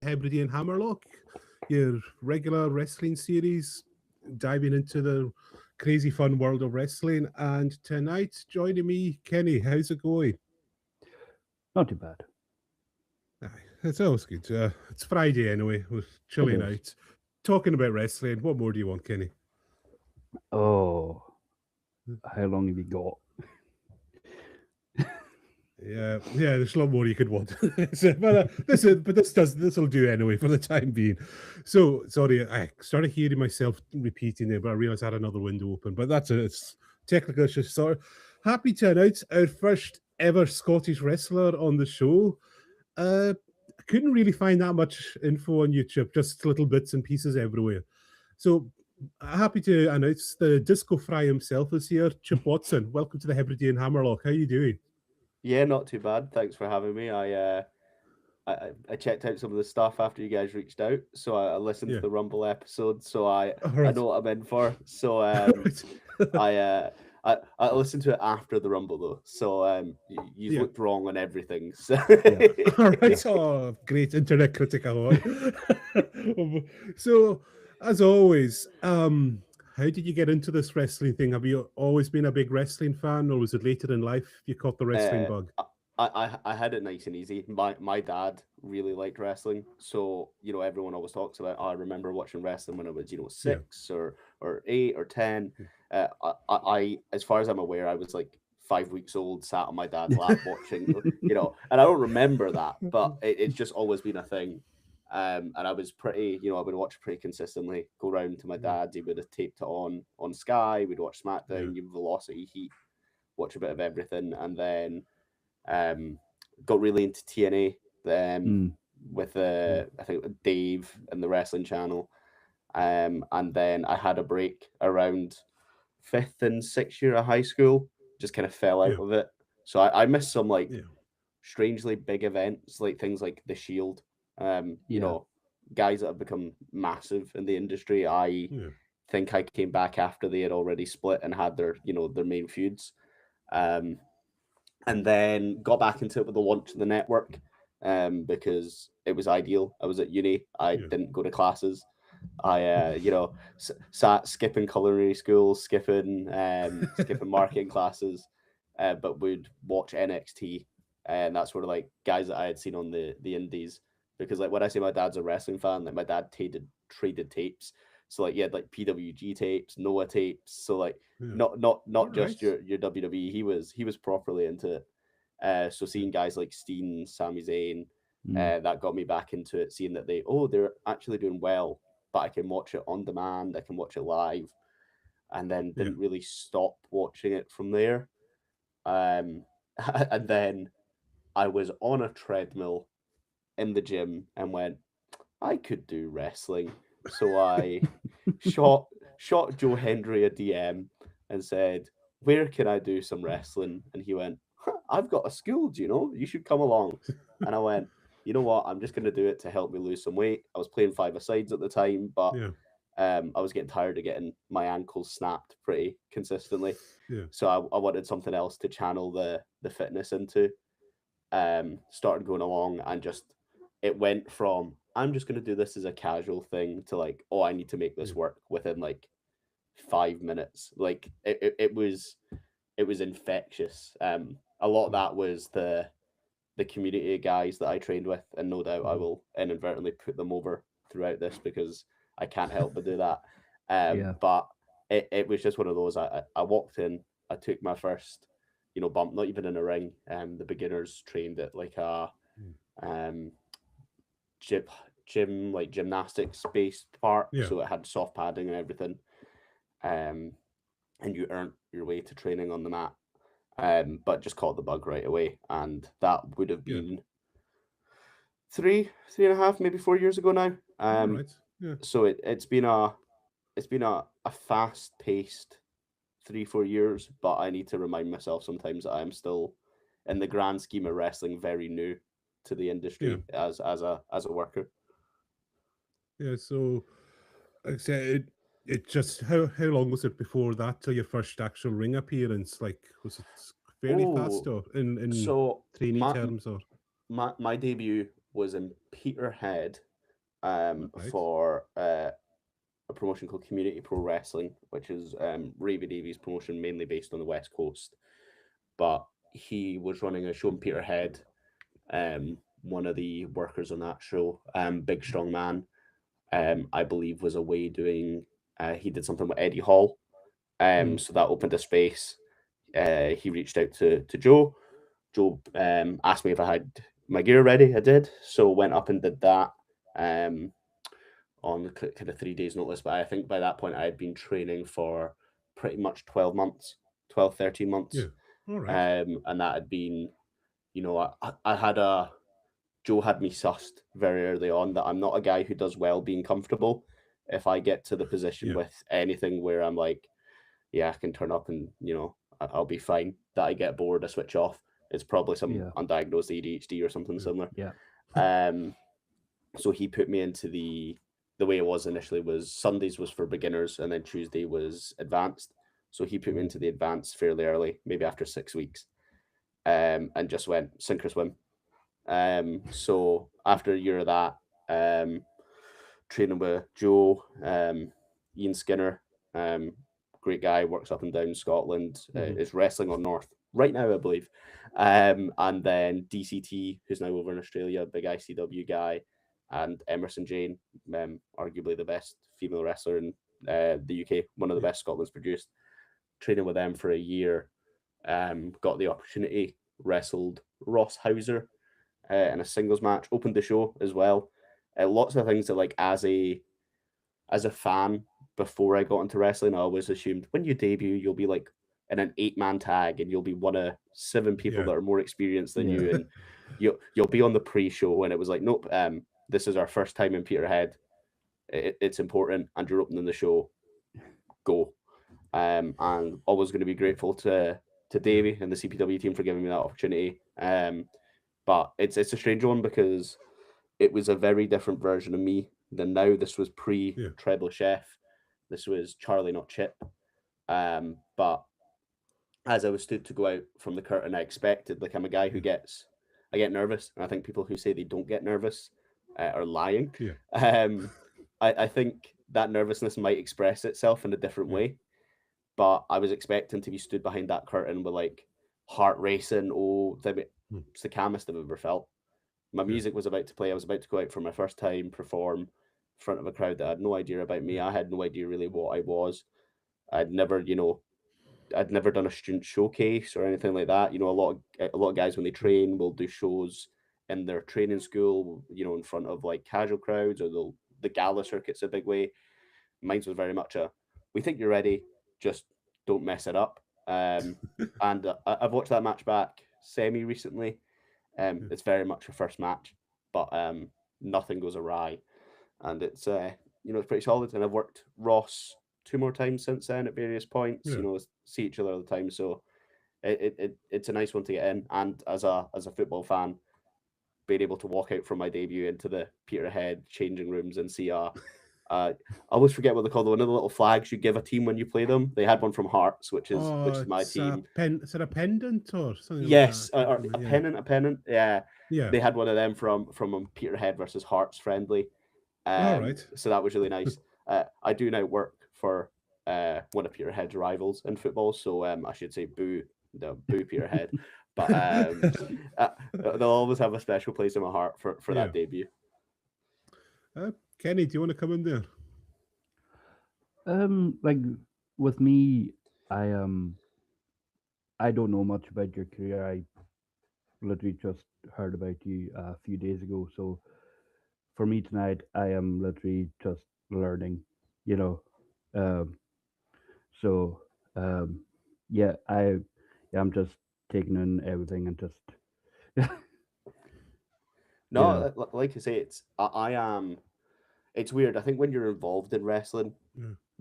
Hebridean Hammerlock, your regular wrestling series, diving into the crazy fun world of wrestling. And tonight, joining me, Kenny. How's it going? Not too bad. Aye, it's always good. It's Friday anyway. We're It chilling is. out, talking about wrestling. What more do you want, Kenny? Oh, how long have you got? Yeah. There's a lot more you could want. This will do anyway for the time being. So sorry, I started hearing myself repeating it, but I realised I had another window open. But that's it. It's technical issues. So happy to announce our first ever Scottish wrestler on the show. I couldn't really find that much info on YouTube, just little bits and pieces everywhere. So happy to announce the Disco Fry himself is here. Chip Watson, welcome to the Hebridean Hammerlock. How are you doing? Yeah, not too bad. Thanks for having me. I checked out some of the stuff after you guys reached out, so I listened to Yeah. the Rumble episode, so All I right. know what I'm in for. So All right. I uh I listened to it after the Rumble though, so you've Yeah. looked wrong on everything. So Yeah, All yeah. right. Oh, great internet critical. So, as always, how did you get into this wrestling thing? Have you always been a big wrestling fan, or was it later in life you caught the wrestling uh, bug? I had it nice and easy. My dad really liked wrestling, so everyone always talks about. Oh, I remember watching wrestling when I was Yeah. 6 or 8 or 10. As far as I'm aware, I was like 5 weeks old, sat on my dad's lap watching. And I don't remember that, but it's just always been a thing. And I was pretty, I would watch pretty consistently. Go round to my Yeah. dad's, he would have taped it on Sky. We'd watch Yeah. SmackDown, Velocity, Heat, watch a bit of everything, and then um, got really into TNA Mm, with Yeah. I think Dave and the Wrestling Channel, and then I had a break around fifth and sixth year of high school. Just kind of fell out Yeah. of it. So I missed some like Yeah. strangely big events, like things like the Shield. yeah. Guys that have become massive in the industry. I Yeah. think I came back after they had already split and had their main feuds. Um, and then got back into it with the launch of the network because it was ideal. I was at uni. I Yeah. didn't go to classes. I sat skipping culinary school, skipping marketing classes, but would watch NXT, and that's sort of like guys that I had seen on the indies. Because like when I say my dad's a wrestling fan, like my dad traded tapes. So like he had like PWG tapes, Noah tapes. So like Yeah. All not right. just your WWE. He was properly into it. So Yeah. seeing guys like Steen, Sami Zayn, Mm, that got me back into it. Seeing that they're actually doing well, but I can watch it on demand. I can watch it live, and then Yeah. didn't really stop watching it from there. Um, and then I was on a treadmill in the gym and went, I could do wrestling. So I shot shot Joe Hendry a DM and said, "Where can I do some wrestling?" And he went, "I've got a school. Do you know? You should come along." And I went, "You know what? I'm just going to do it to help me lose some weight." I was playing five-a-sides at the time, but Yeah. I was getting tired of getting my ankles snapped pretty consistently. Yeah. So I wanted something else to channel the fitness into. Started going along and just it went from I'm just gonna do this as a casual thing to like, oh, I need to make Yeah. this work within like 5 minutes. Like it was infectious. A lot of Yeah. that was the community of guys that I trained with, and no doubt I Mhm. will inadvertently put them over throughout this because I can't help but do that. yeah. But it was just one of those. I walked in, I took my first, bump, not even in a ring. The beginners trained at like a Mm. um gym, gym like gymnastics based park, Yeah. so it had soft padding and everything. Um, and you earned your way to training on the mat. But just caught the bug right away, and that would have Yeah. been three and a half, maybe 4 years ago now. All right. Yeah. So it's been a fast paced 3 4 years, but I need to remind myself sometimes that I'm still, in the grand scheme of wrestling, very new to the Yeah. industry as a worker. Yeah. So, like I said, it just how long was it before that till your first actual ring appearance? Like, was it fairly fast Oh, or in so trainee my terms or? my debut was in Peterhead Right. for a promotion called Community Pro Wrestling, which is Ravy Davies' promotion, mainly based on the West Coast. But he was running a show in Peterhead. One of the workers on that show, Big Strong Man, I believe was away doing. He did something with Eddie Hall, so that opened a space. He reached out to Joe. Joe asked me if I had my gear ready. I did, so went up and did that. Um, on kind of 3 days notice, but I think by that point I had been training for pretty much 12 months, 12, 13 months. Yeah. All right. And that had been, I had Joe had me sussed very early on that I'm not a guy who does well being comfortable. If I get to the position Yeah. with anything where I'm like, yeah, I can turn up and, I'll be fine, that I get bored, I switch off. It's probably some Yeah. undiagnosed ADHD or something similar. Yeah. So he put me into the way it was initially was Sundays was for beginners and then Tuesday was advanced. So he put me into the advanced fairly early, maybe after 6 weeks, and just went sink or swim. So after a year of that, training with Joe, Ian Skinner, great guy, works up and down Scotland, is wrestling on North right now, I believe. And then DCT, who's now over in Australia, big ICW guy, and Emerson Jane, arguably the best female wrestler in the UK, one of the best Scotland's produced. Training with them for a year, got the opportunity, wrestled Ross Hauser in a singles match, opened the show as well. Lots of things that, like, as a fan, before I got into wrestling, I always assumed when you debut, you'll be like in an 8-man tag and you'll be one of 7 people that are more experienced than you, and you'll be on the pre-show. And it was like, nope, this is our first time in Peterhead. It's important, and you're opening the show. Go. And always going to be grateful to Davey and the CPW team for giving me that opportunity. But it's a strange one because it was a very different version of me than now. This was pre Treble Chef. This was Charlie, not Chip. But as I was stood to go out from the curtain, I expected, like, I'm a guy who I get nervous. And I think people who say they don't get nervous are lying. I think that nervousness might express itself in a different way. But I was expecting to be stood behind that curtain with, like, heart racing. It's the calmest I've ever felt. My music was about to play. I was about to go out for my first time, perform in front of a crowd that had no idea about me. I had no idea really what I was. I'd never done a student showcase or anything like that. A lot of guys when they train will do shows in their training school, in front of, like, casual crowds, or the gala circuit's a big way. Mine was very much we think you're ready, just don't mess it up. And I've watched that match back semi recently. It's very much a first match, but nothing goes awry, and it's it's pretty solid. And I've worked Ross 2 more times since then at various points. See each other all the time, so it's a nice one to get in. And as a football fan, being able to walk out from my debut into the Peterhead changing rooms and see I always forget what they call them. One of the little flags you give a team when you play them. They had one from Hearts, which is my team. Is it a pendant or something? Yes, like that? or a pennant. Yeah, Yeah. They had one of them from Peterhead versus Hearts friendly. All right. So that was really nice. I do now work for one of Peterhead's rivals in football, so I should say boo Peterhead. But they'll always have a special place in my heart for that debut. Kenny, do you want to come in there? Like, with me, I don't know much about your career. I literally just heard about you a few days ago. So for me tonight, I am literally just learning, So yeah, I'm just taking in everything and just No, like I say, I am. It's weird. I think when you're involved in wrestling,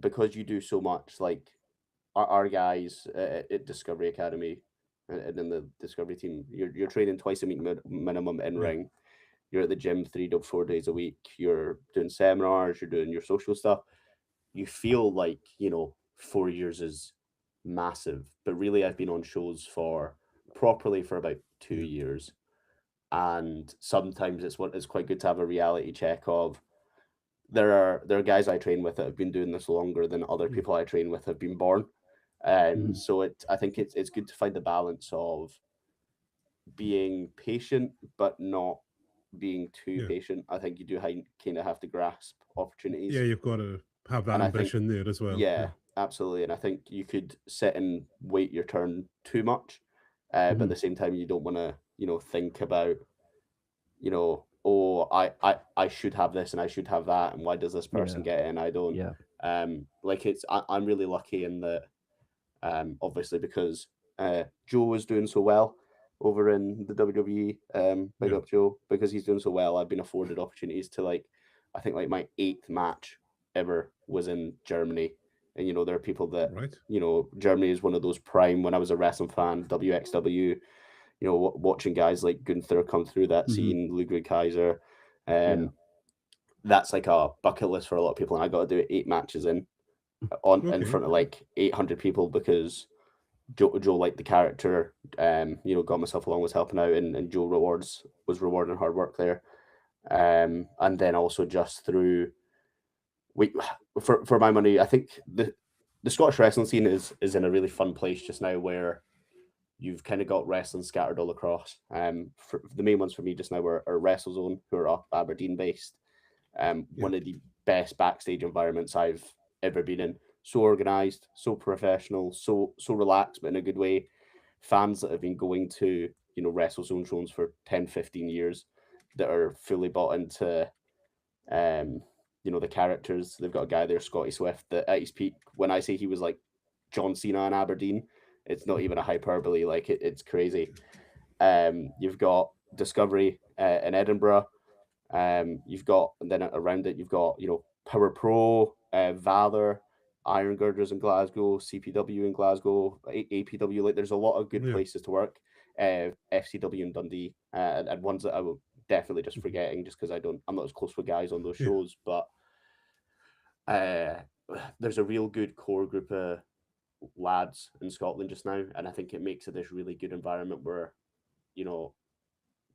because you do so much, like our guys at Discovery Academy and in the Discovery team, you're training twice a week minimum in ring. You're at the gym 3 to 4 days a week. You're doing seminars. You're doing your social stuff. You feel like 4 years is massive, but really I've been on shows properly for about 2 years, and sometimes it's quite good to have a reality check of, there are guys I train with that have been doing this longer than other people I train with have been born. Mhm. So I think it's good to find the balance of being patient but not being too Yeah. patient. I think you do kind of have to grasp opportunities, Yeah, you've got to have that and I think ambition there as well. yeah, absolutely. And I think you could sit and wait your turn too much, but at the same time, you don't want to think about oh, I should have this and I should have that, and why does this person Yeah. get it and I don't? Yeah. Like I'm really lucky in that, obviously because Joe is doing so well over in the WWE. Big Yeah. up Joe, because he's doing so well. I've been afforded opportunities to, like, I think like my 8th match ever was in Germany, and there are people that Right. Germany is one of those prime, when I was a wrestling fan, WXW. Watching guys like Gunther come through that scene, Ludwig Kaiser. Yeah. That's like a bucket list for a lot of people, and I got to do 8 matches in Okay. front of like 800 people because Joe liked the character. Got myself along, was helping out, and Joe was rewarding hard work there. And then also just through for my money, I think the Scottish wrestling scene is in a really fun place just now, where you've kind of got wrestling scattered all across. For the main ones for me just now are WrestleZone, who are up Aberdeen based. One of the best backstage environments I've ever been in. So organized, so professional, so relaxed, but in a good way. Fans that have been going to WrestleZone shows for 10, 15 years, that are fully bought into um the characters. They've got a guy there, Scotty Swift, that at his peak, when I say he was like John Cena in Aberdeen, it's not even a hyperbole. Like it's crazy. You've got Discovery in Edinburgh. You've got, and then around it, you've got Power Pro, Valor, Iron Girders in Glasgow, CPW in Glasgow, APW. Like there's a lot of good Yeah. places to work. FCW in Dundee, and ones that I will definitely just forgetting just because I'm not as close with guys on those Yeah. shows, but there's a real good core group of lads in Scotland just now, and I think it makes it this really good environment where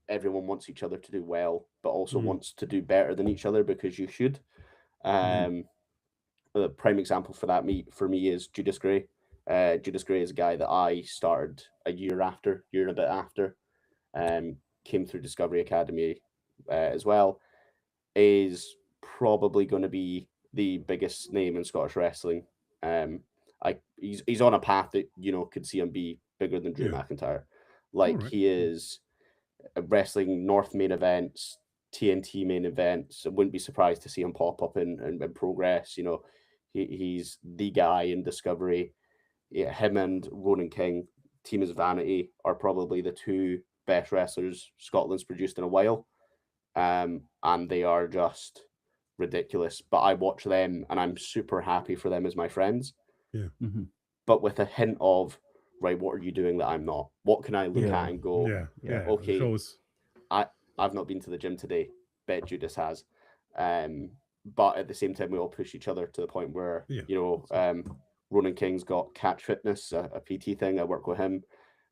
everyone wants each other to do well, but also wants to do better than each other, because you should. A prime example for that for me is Judas Gray. Judas Gray is a guy that I started a year and a bit after. Came through Discovery Academy as well. Is probably going to be the biggest name in Scottish wrestling. He's on a path that could see him be bigger than Drew Yeah. McIntyre. Like Alright. he is wrestling North main events, TNT main events. I wouldn't be surprised to see him pop up in Progress. He's the guy in Discovery. Yeah, him and Ronan King, Team is Vanity, are probably the 2 best wrestlers Scotland's produced in a while. And they are just ridiculous. But I watch them and I'm super happy for them as my friends. Yeah. But with a hint of, right, what are you doing that I'm not? What can I look Yeah. at and go, Yeah. okay, Shows. I've not been to the gym today. Bet Judas has. But at the same time, we all push each other to the point where Ronan King's got Catch Fitness, a PT thing. I work with him.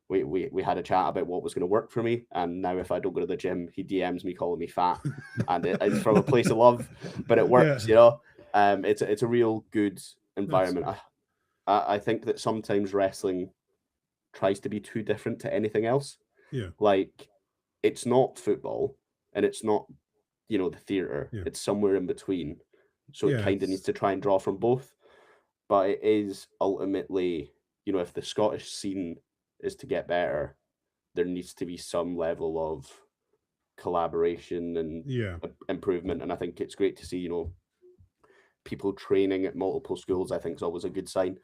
We had a chat about what was going to work for me, and now if I don't go to the gym, he DMs me calling me fat, and it's from a place of love, but it works. It's a real good environment. I think that sometimes wrestling tries to be too different to anything else. Yeah. Like it's not football and it's not the theater. Yeah. It's somewhere in between. So it Yeah, kind of needs to try and draw from both. But it is ultimately, if the Scottish scene is to get better, there needs to be some level of collaboration and Yeah. improvement. And I think it's great to see, people training at multiple schools. I think is always a good sign.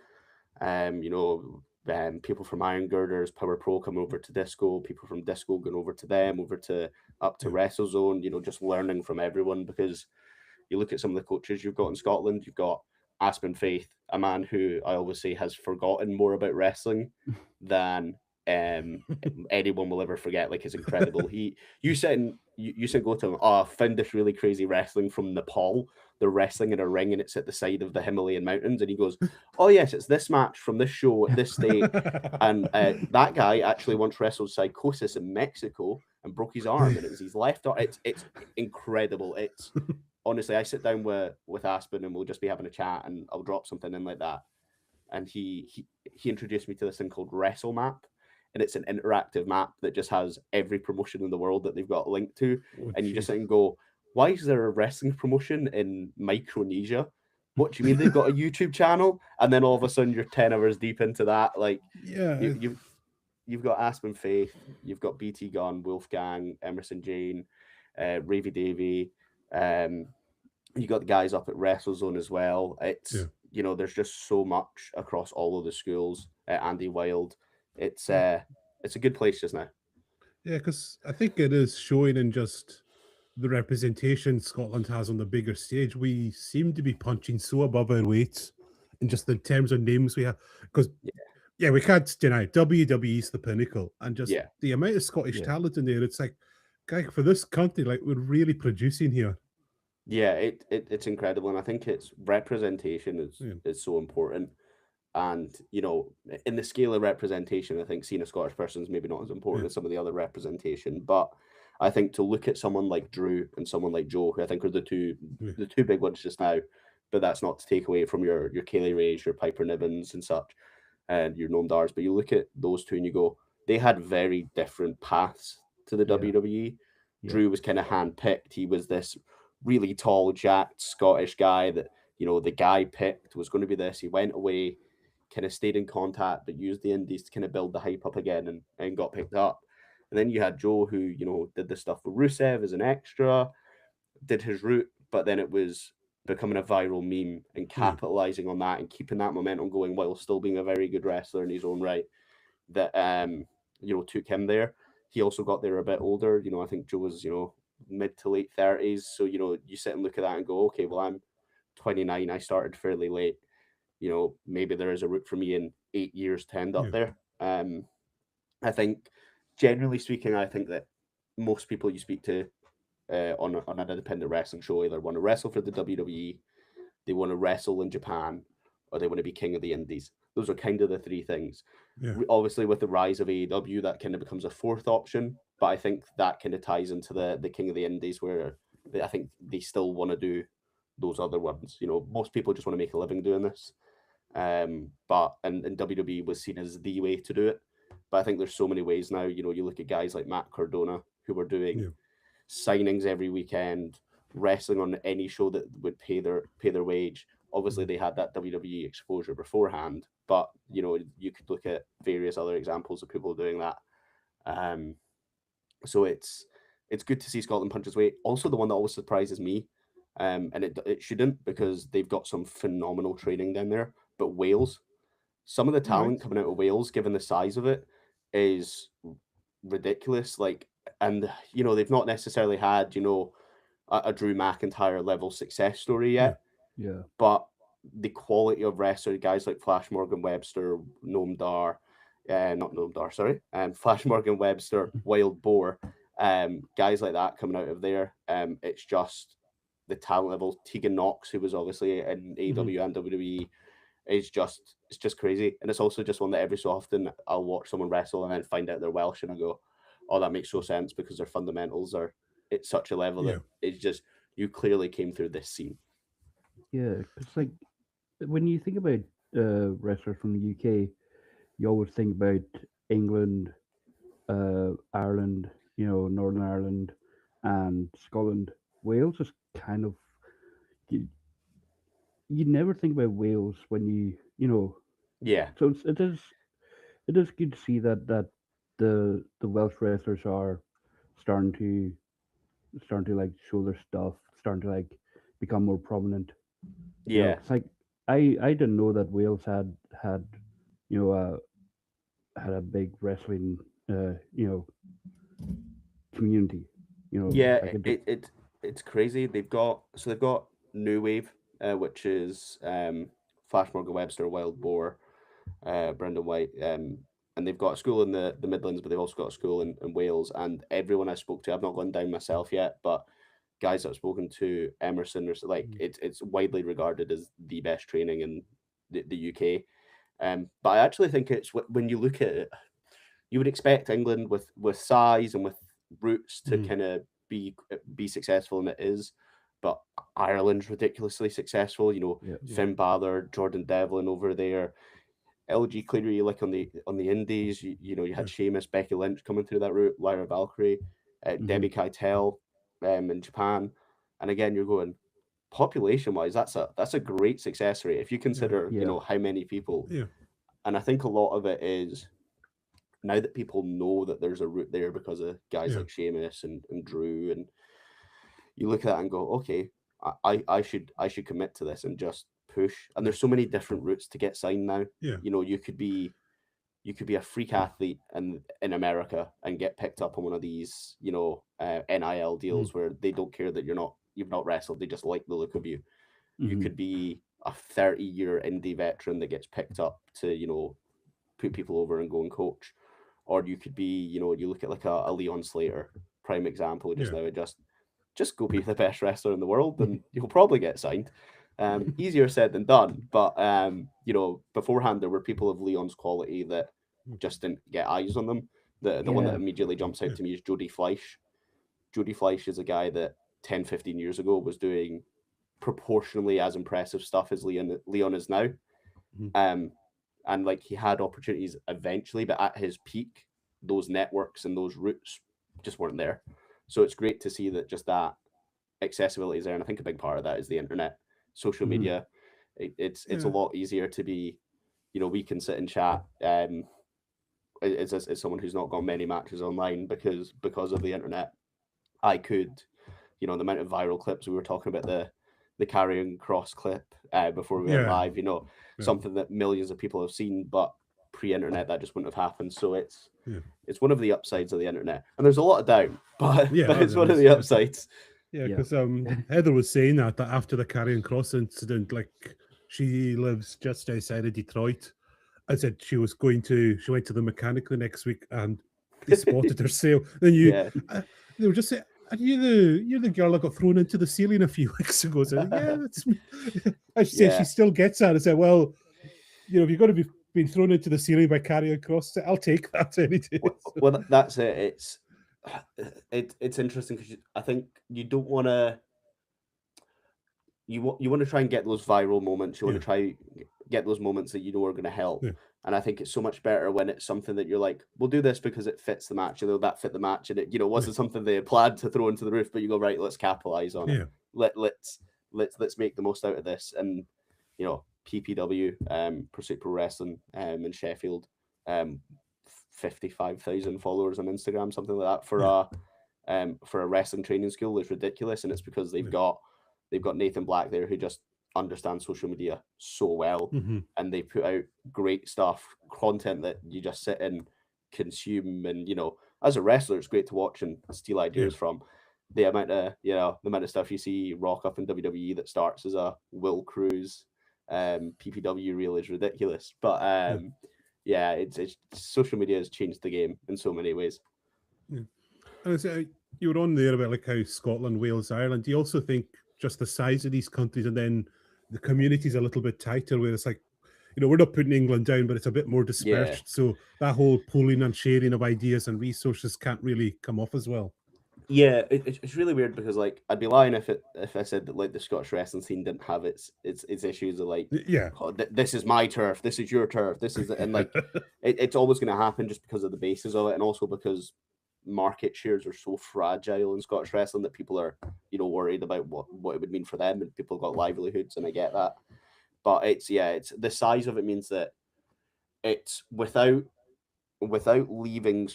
People from Iron Girders, Power Pro come over to Disco, people from Disco going over to them, up to WrestleZone, just learning from everyone, because you look at some of the coaches you've got in Scotland, you've got Aspen Faith, a man who I always say has forgotten more about wrestling than anyone will ever forget. Like, it's incredible. You said go to him, I found this really crazy wrestling from Nepal. They're wrestling in a ring and it's at the side of the Himalayan mountains. And he goes, oh yes, it's this match from this show at this date. And that guy actually once wrestled Psychosis in Mexico and broke his arm, and it was his left arm. It's incredible. It's honestly, I sit down with Aspen and we'll just be having a chat, and I'll drop something in like that, and he introduced me to this thing called Wrestle Map, and it's an interactive map that just has every promotion in the world that they've got a link to, Oh, and you just jeez. sit and go, why is there a wrestling promotion in Micronesia? What do you mean they've got a YouTube channel? And then all of a sudden you're 10 hours deep into that. Like Yeah, you've got Aspen Faith, you've got BT Gunn, Wolfgang, Emerson Jane, Ravy Davy, you got the guys up at WrestleZone as well. It's yeah. there's just so much across all of the schools. Andy Wild, it's Yeah. it's a good place just now. Yeah, because I think it is showing in just the representation Scotland has on the bigger stage. We seem to be punching so above our weight, in just in terms of names we have. Because yeah, we can't deny WWE's the pinnacle, and just Yeah. the amount of Scottish Yeah. talent in there. It's like, guy, for this country, like we're really producing here. Yeah, it's incredible, and I think it's representation Yeah. is so important. And in the scale of representation, I think seeing a Scottish person is maybe not as important Yeah. as some of the other representation. But I think to look at someone like Drew and someone like Joe, who I think are the two big ones just now, but that's not to take away from your Kaylee Rays, your Piper Nibbins and such, and your Noam Dars. But you look at those two and you go, they had very different paths to the Yeah. WWE. Yeah. Drew was kind of handpicked. He was this really tall, jacked Scottish guy that the guy picked was going to be this. He went away, kind of stayed in contact, but used the indies to kind of build the hype up again and got picked up. And then you had Joe, who did the stuff with Rusev as an extra, did his route, but then it was becoming a viral meme and capitalizing on that and keeping that momentum going while still being a very good wrestler in his own right. That took him there. He also got there a bit older. I think Joe was mid to late 30s. So you sit and look at that and go, okay, well, I'm 29. I started fairly late. Maybe there is a route for me in 8 years to end up there. I think, generally speaking, I think that most people you speak to on an independent wrestling show either want to wrestle for the WWE, they want to wrestle in Japan, or they want to be king of the indies. Those are kind of the three things. Yeah. Obviously, with the rise of AEW, that kind of becomes a fourth option, but I think that kind of ties into the king of the indies, where I think they still want to do those other ones. Most people just want to make a living doing this. But WWE was seen as the way to do it. But I think there's so many ways now. You look at guys like Matt Cardona, who were doing signings every weekend, wrestling on any show that would pay their wage. Obviously, they had that WWE exposure beforehand, but you could look at various other examples of people doing that. So it's good to see Scotland punch its weight. Also, the one that always surprises me, and it shouldn't, because they've got some phenomenal training down there. But Wales, some of the talent coming out of Wales, given the size of it, is ridiculous. Like, and they've not necessarily had a Drew McIntyre level success story yet. Yeah. But the quality of wrestler, guys like Flash Morgan Webster, Noam Dar, not Noam Dar, sorry, Flash Morgan Webster, Wild Boar, guys like that coming out of there. It's just the talent level. Tegan Knox, who was obviously in AEW and WWE, it's just crazy. And it's also just one that every so often I'll watch someone wrestle and then find out they're Welsh and I go, oh, that makes so sense, because their fundamentals are at such a level that it's just, you clearly came through this scene. Yeah, it's like when you think about wrestlers from the UK, you always think about England, Ireland, Northern Ireland, and Scotland. Wales is kind of you never think about Wales when Yeah. So it is good to see that the Welsh wrestlers are starting to like show their stuff, starting to like become more prominent. Yeah. It's like I didn't know that Wales had had a big wrestling community. Yeah, like it's crazy. They've got New Wave, which is Flash Morgan Webster, Wild Boar, Brendan White, and they've got a school in the Midlands, but they've also got a school in Wales. And everyone I spoke to, I've not gone down myself yet, but guys that I've spoken to, Emerson, or like it's widely regarded as the best training in the UK. But I actually think it's when you look at it, you would expect England with size and with roots to kind of be successful, and it is. but Ireland's ridiculously successful. You know, Yeah. Finn Balor, Jordan Devlin over there, LG Cleary, like on the Indies. You know, you had Sheamus, Becky Lynch coming through that route, Lyra Valkyrie, Debbie Keitel, in Japan, and again, you're going population wise. That's a great success rate if you consider you Yeah. know how many people. Yeah. And I think a lot of it is now that people know that there's a route there because of guys Yeah. like Sheamus and Drew, and you look at that and go, okay, I should commit to this and just push. And there's so many different routes to get signed now. Yeah. You know, you could be a freak athlete in America and get picked up on one of these, you know, NIL deals where they don't care that you've not wrestled, they just like the look of you. You could be a 30-year indie veteran that gets picked up to, you know, put people over and go and coach. Or you could be, you know, you look at like a Leon Slater, prime example just now, just go be the best wrestler in the world and you'll probably get signed. Easier said than done, but you know, beforehand there were people of Leon's quality that just didn't get eyes on them. The one that immediately jumps out to me is Jody Fleisch. Jody Fleisch is a guy that 10, 15 years ago was doing proportionally as impressive stuff as Leon is now. And like he had opportunities eventually, but at his peak, those networks and those routes just weren't there. So it's great to see that just that accessibility is there. And I think a big part of that is the internet, social media. It's a lot easier to be, you know, we can sit and chat. As someone who's not got many matches online because of the internet, I could, you know, the amount of viral clips we were talking about the carrying cross clip before we went live, you know, something that millions of people have seen, but pre-internet that just wouldn't have happened. So it's one of the upsides of the internet, and there's a lot of down, but it's one of the upsides. Yeah, because Heather was saying that after the carrying cross incident, like she lives just outside of Detroit. I said she went to the mechanic the next week and they spotted her sale. Then they were just saying, "Are you're the girl that got thrown into the ceiling a few weeks ago?" So yeah, that's me. And she said she still gets that. I said, well, you know, if you're going to be being thrown into the ceiling by carrying cross, I'll take that any day. Well, that's it. It's interesting because I think you don't want to. You want to try and get those viral moments. You want to try get those moments that you know are going to help. And I think it's so much better when it's something that you're like, we'll do this because it fits the match. You know, that fit the match, and it, you know, wasn't something they had planned to throw into the roof. But you go, right, let's capitalize on it. Let's make the most out of this. And you know, PPW, Pursuit Pro Wrestling, in Sheffield, 55,000 followers on Instagram, something like that for a wrestling training school is ridiculous, and it's because they've got Nathan Black there who just understands social media so well, and they put out great stuff, content that you just sit and consume. And you know, as a wrestler, it's great to watch and steal ideas from. The amount of stuff you see rock up in WWE that starts as a Will Cruz PPW reel is ridiculous. But it's social media has changed the game in so many ways. And you were on there about like how Scotland, Wales, Ireland. Do you also think just the size of these countries and then the community's a little bit tighter, where it's like, you know, we're not putting England down, but it's a bit more dispersed. So that whole pooling and sharing of ideas and resources can't really come off as well. Yeah, it's really weird because like I'd be lying if I said that like the Scottish wrestling scene didn't have its issues of like this is my turf, this is your turf, this is and like it's always going to happen just because of the basis of it, and also because market shares are so fragile in Scottish wrestling that people are, you know, worried about what it would mean for them, and people got livelihoods, and I get that. But it's the size of it means that it's without leaving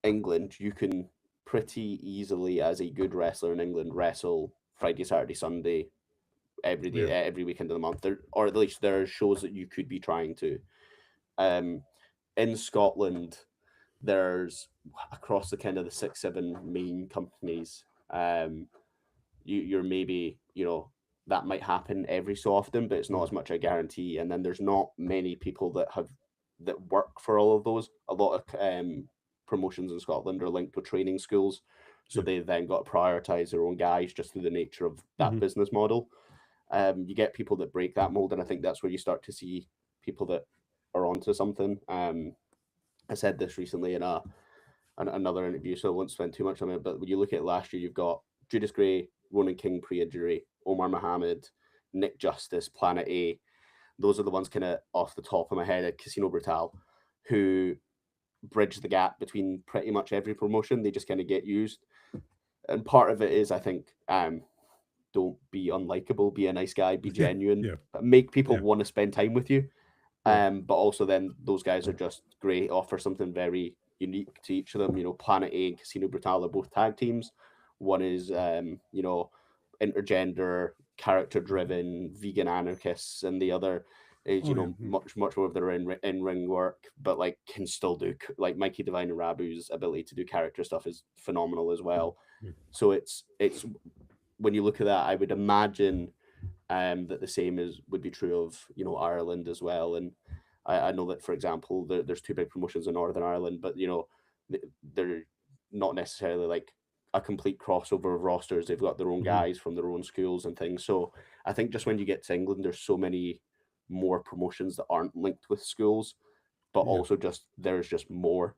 England, you can pretty easily, as a good wrestler in England, wrestle Friday, Saturday, Sunday, every day, every weekend of the month, or at least there are shows that you could be trying to. In Scotland, there's across the kind of the 6-7 main companies. You're maybe, you know, that might happen every so often, but it's not as much a guarantee. And then there's not many people that work for all of those. A lot of promotions in Scotland are linked with training schools, so they then got to prioritize their own guys just through the nature of that business model. You get people that break that mold, and I think that's where you start to see people that are onto something. I said this recently in another interview, so I won't spend too much on it. But when you look at last year, you've got Judas Gray, Ronan King pre-injury, Omar Mohammed, Nick Justice, Planet A. Those are the ones kind of off the top of my head at Casino Brutal, who bridge the gap between pretty much every promotion. They just kind of get used. And part of it is, I think, don't be unlikable, be a nice guy, be genuine, make people want to spend time with you. But also then those guys are just great, offer something very unique to each of them. You know, Planet A and Casino Brutal are both tag teams. One is, you know, intergender, character driven, vegan anarchists, and the other is, you know, much more of their in ring work, but like can still do, like Mikey Divine and Rabu's ability to do character stuff is phenomenal as well. So it's when you look at that, I would imagine that the same would be true of, you know, Ireland as well. And I know that, for example, there's two big promotions in Northern Ireland, but you know, they're not necessarily like a complete crossover of rosters. They've got their own guys from their own schools and things. So I think just when you get to England, there's so many more promotions that aren't linked with schools, but also just there's just more.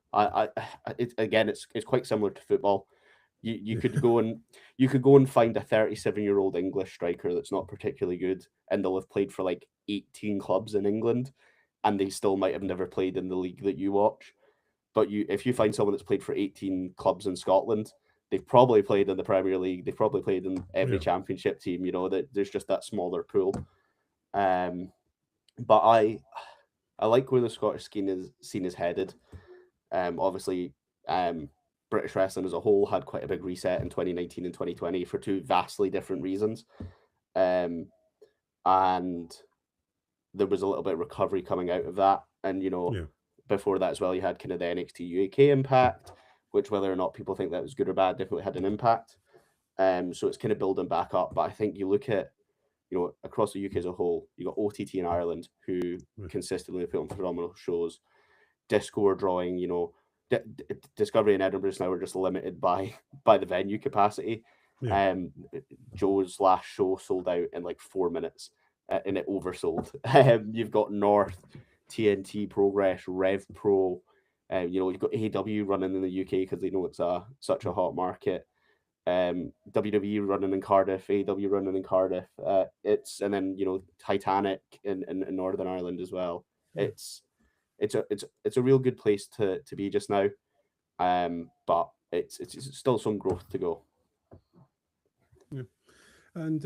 It's quite similar to football. You could go and find a 37-year-old English striker that's not particularly good, and they'll have played for like 18 clubs in England, and they still might have never played in the league that you watch. But if you find someone that's played for 18 clubs in Scotland, they've probably played in the Premier League. They've probably played in every championship team. You know, that there's just that smaller pool. But I like where the Scottish scene is headed. Obviously, British wrestling as a whole had quite a big reset in 2019 and 2020 for two vastly different reasons. And there was a little bit of recovery coming out of that. And, you know, before that as well, you had kind of the NXT UK impact, which whether or not people think that was good or bad, definitely had an impact. So it's kind of building back up. But I think you look at, you know, across the UK as a whole, you got OTT in Ireland who consistently put on phenomenal shows. Disco are drawing, you know, Discovery in Edinburgh now are just limited by the venue capacity. Joe's last show sold out in like 4 minutes, and it oversold. You've got North, TNT, Progress, Rev Pro. You know, you've got AEW running in the UK because they know it's such a hot market. WWE running in Cardiff, AEW running in Cardiff. And then, you know, Titanic in Northern Ireland as well. It's a real good place to be just now, but it's still some growth to go. Yeah, and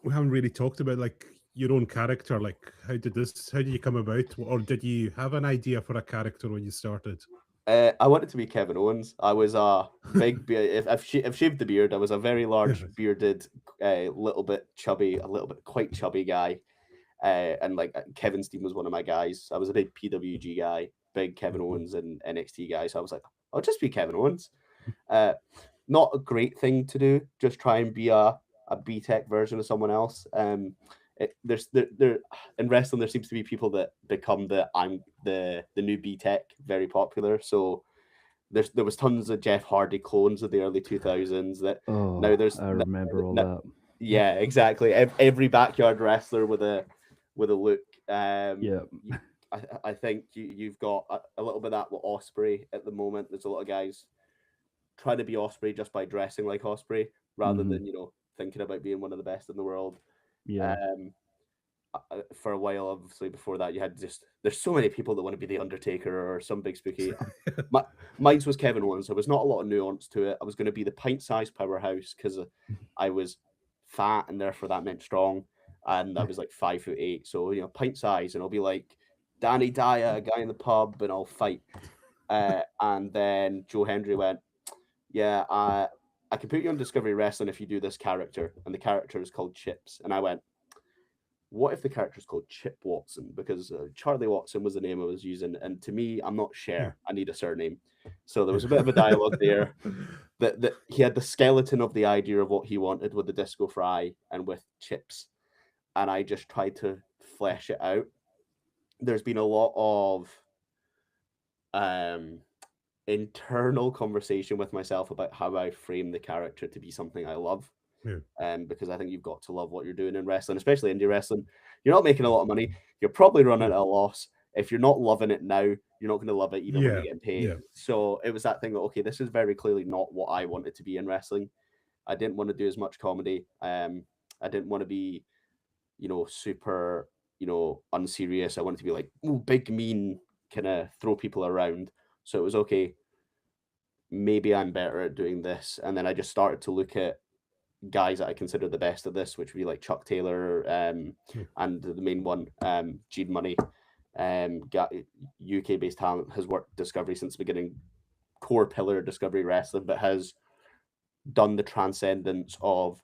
we haven't really talked about like your own character. Like, how did you come about, or did you have an idea for a character when you started? I wanted to be Kevin Owens. I was a big beard. I've shaved the beard. I was a very large bearded, little bit quite chubby guy. And like Kevin's team was one of my guys. I was a big PWG guy, big Kevin Owens and NXT guy. So I was like, I'll just be Kevin Owens. Not a great thing to do. Just try and be a B-Tech version of someone else. There in wrestling, there seems to be people that become the new B-Tech very popular. So there was tons of Jeff Hardy clones of the early 2000s that now there's. I remember all that. Yeah, exactly. Every backyard wrestler with a look. I think you've got a little bit of that with Osprey at the moment. There's a lot of guys trying to be Osprey just by dressing like Osprey rather than, you know, thinking about being one of the best in the world. Yeah. For a while, obviously, before that, you had there's so many people that want to be the Undertaker or some big spooky. Mine was Kevin Owens. There was not a lot of nuance to it. I was going to be the pint-sized powerhouse because I was fat and therefore that meant strong, and I was like 5'8", so you know, pint size, and I'll be like Danny Dyer, a guy in the pub, and I'll fight. And then Joe Hendry went, yeah, I can put you on Discovery Wrestling if you do this character, and the character is called Chips. And I went, what if the character is called Chip Watson? Because Charlie Watson was the name I was using, and to me, I'm not Cher. I need a surname. So there was a bit of a dialogue there. That he had the skeleton of the idea of what he wanted with the Disco Fry and with Chips, and I just tried to flesh it out. There's been a lot of internal conversation with myself about how I frame the character to be something I love. Because I think you've got to love what you're doing in wrestling, especially indie wrestling. You're not making a lot of money. You're probably running at a loss. If you're not loving it now, you're not going to love it even when you get paid. So it was that thing that, okay, this is very clearly not what I wanted to be in wrestling. I didn't want to do as much comedy. I didn't want to be, super, unserious. I wanted to be like, ooh, big, mean, kind of throw people around. So it was okay. Maybe I'm better at doing this. And then I just started to look at guys that I consider the best at this, which would be like Chuck Taylor, and the main one, Gene Money, UK based talent, has worked Discovery since the beginning, core pillar of Discovery Wrestling, but has done the transcendence of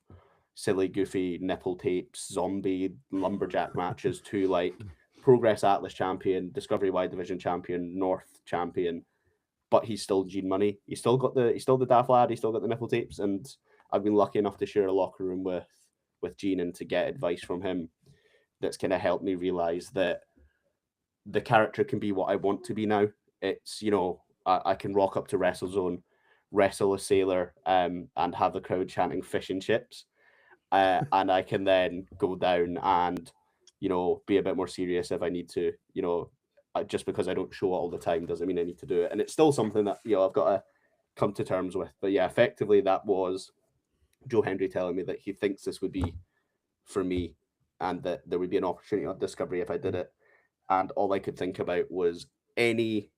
silly, goofy nipple tapes, zombie lumberjack matches to like Progress Atlas champion, Discovery Y Division champion, North champion. But he's still Gene Money. He's still the daft lad. He's still got the nipple tapes, and I've been lucky enough to share a locker room with Gene and to get advice from him that's kind of helped me realize that the character can be what I want to be now. It's, I can rock up to WrestleZone, wrestle a sailor, and have the crowd chanting fish and chips. And I can then go down and, be a bit more serious if I need to. Just because I don't show it all the time doesn't mean I need to do it. And it's still something that, I've got to come to terms with. But yeah, effectively that was Joe Hendry telling me that he thinks this would be for me and that there would be an opportunity on Discovery if I did it. And all I could think about was any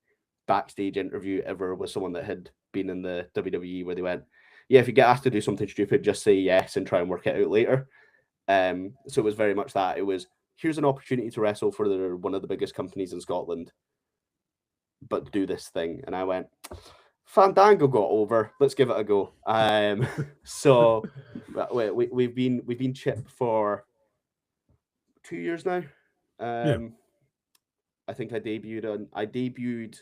backstage interview ever with someone that had been in the WWE where they went, yeah, if you get asked to do something stupid, just say yes and try and work it out later. So it was very much that. It was, here's an opportunity to wrestle for one of the biggest companies in Scotland, but do this thing. And I went, Fandango got over. Let's give it a go. So we've been Chip for 2 years now. I think I debuted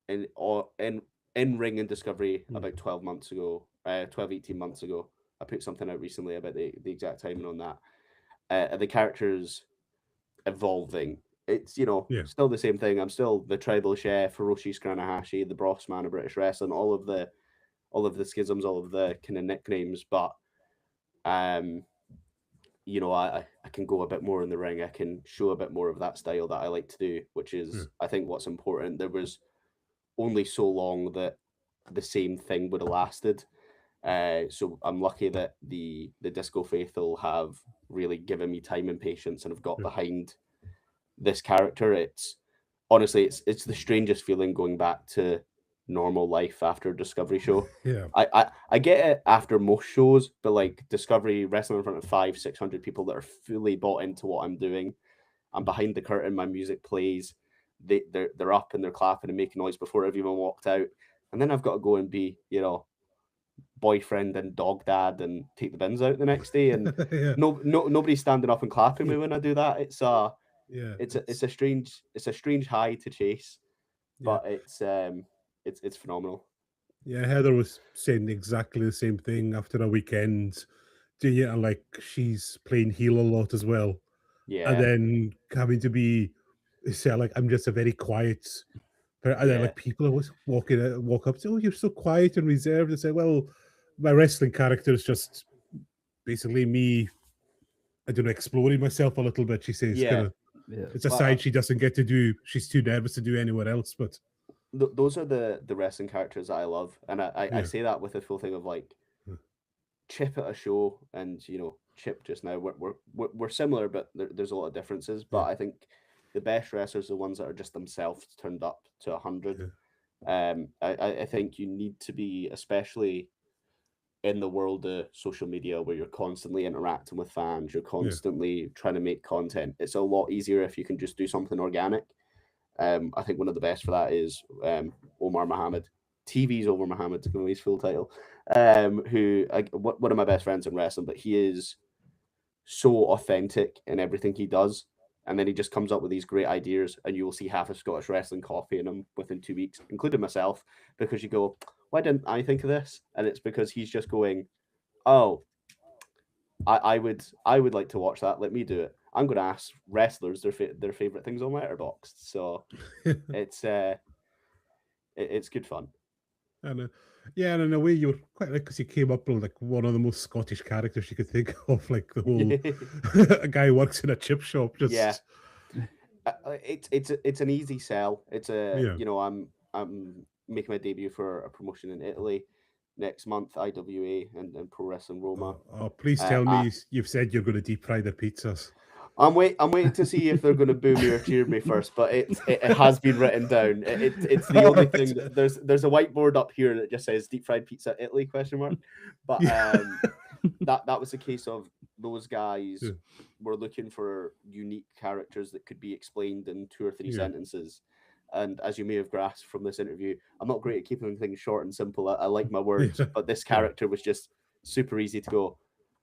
in ring and Discovery about 12 months ago, 18 months ago. I put something out recently about the exact timing on that. The character's evolving. It's, still the same thing. I'm still the tribal chef, Hiroshi Scranahashi, the boss man of British wrestling, all of the schisms, all of the kind of nicknames, but I can go a bit more in the ring. I can show a bit more of that style that I like to do, which is, I think, what's important. There was only so long that the same thing would have lasted. So I'm lucky that the Disco Faithful have really given me time and patience and have got behind this character. It's honestly, it's the strangest feeling going back to normal life after a Discovery show. Yeah. I get it after most shows, but like Discovery, wrestling in front of 500-600 people that are fully bought into what I'm doing. I'm behind the curtain, my music plays, they're up and they're clapping and making noise before everyone walked out. And then I've got to go and be, boyfriend and dog dad and take the bins out the next day. And nobody's standing up and clapping me when I do that. It's a strange high to chase, but it's phenomenal. Yeah, Heather was saying exactly the same thing after a weekend doing it, and like she's playing heel a lot as well. Yeah. And then having to say like I'm just a very quiet, and then like people always walk up, say, "Oh, you're so quiet and reserved." And say, "Well, my wrestling character is just basically me. I don't know, exploring myself a little bit." She says, it's a side she doesn't get to do. She's too nervous to do anywhere else. But those are the wrestling characters that I love, and I say that with a full thing of like Chip at a show, and Chip just now we're similar, but there's a lot of differences. But I think the best wrestlers are the ones that are just themselves turned up to 100. I think you need to be, especially in the world of social media where you're constantly interacting with fans, you're constantly trying to make content. It's a lot easier if you can just do something organic. I think one of the best for that is Omar Mohammed. TV's Omar Mohammed, to give him his full title. Who one of my best friends in wrestling, but he is so authentic in everything he does. And then he just comes up with these great ideas, and you will see half of Scottish wrestling coffee in him within 2 weeks, including myself, because you go, why didn't I think of this? And it's because he's just going, oh, I would like to watch that. Let me do it. I'm going to ask wrestlers their favorite things on Letterboxd. So it's good fun. And and in a way you were quite right, because you came up with like one of the most Scottish characters you could think of, like the whole a guy who works in a chip shop. Just it's an easy sell. It's I'm making my debut for a promotion in Italy. next month, IWA and Pro Wrestling Roma. Please tell me I, you've said you're going to deep fry the pizzas. I'm waiting to see if they're going to boo me or cheer me first, but it has been written down. It's the only thing. There's a whiteboard up here that just says deep fried pizza Italy ? But that was a case of those guys were looking for unique characters that could be explained in 2 or 3 sentences. And as you may have grasped from this interview, I'm not great at keeping things short and simple. I like my words, but this character was just super easy to go.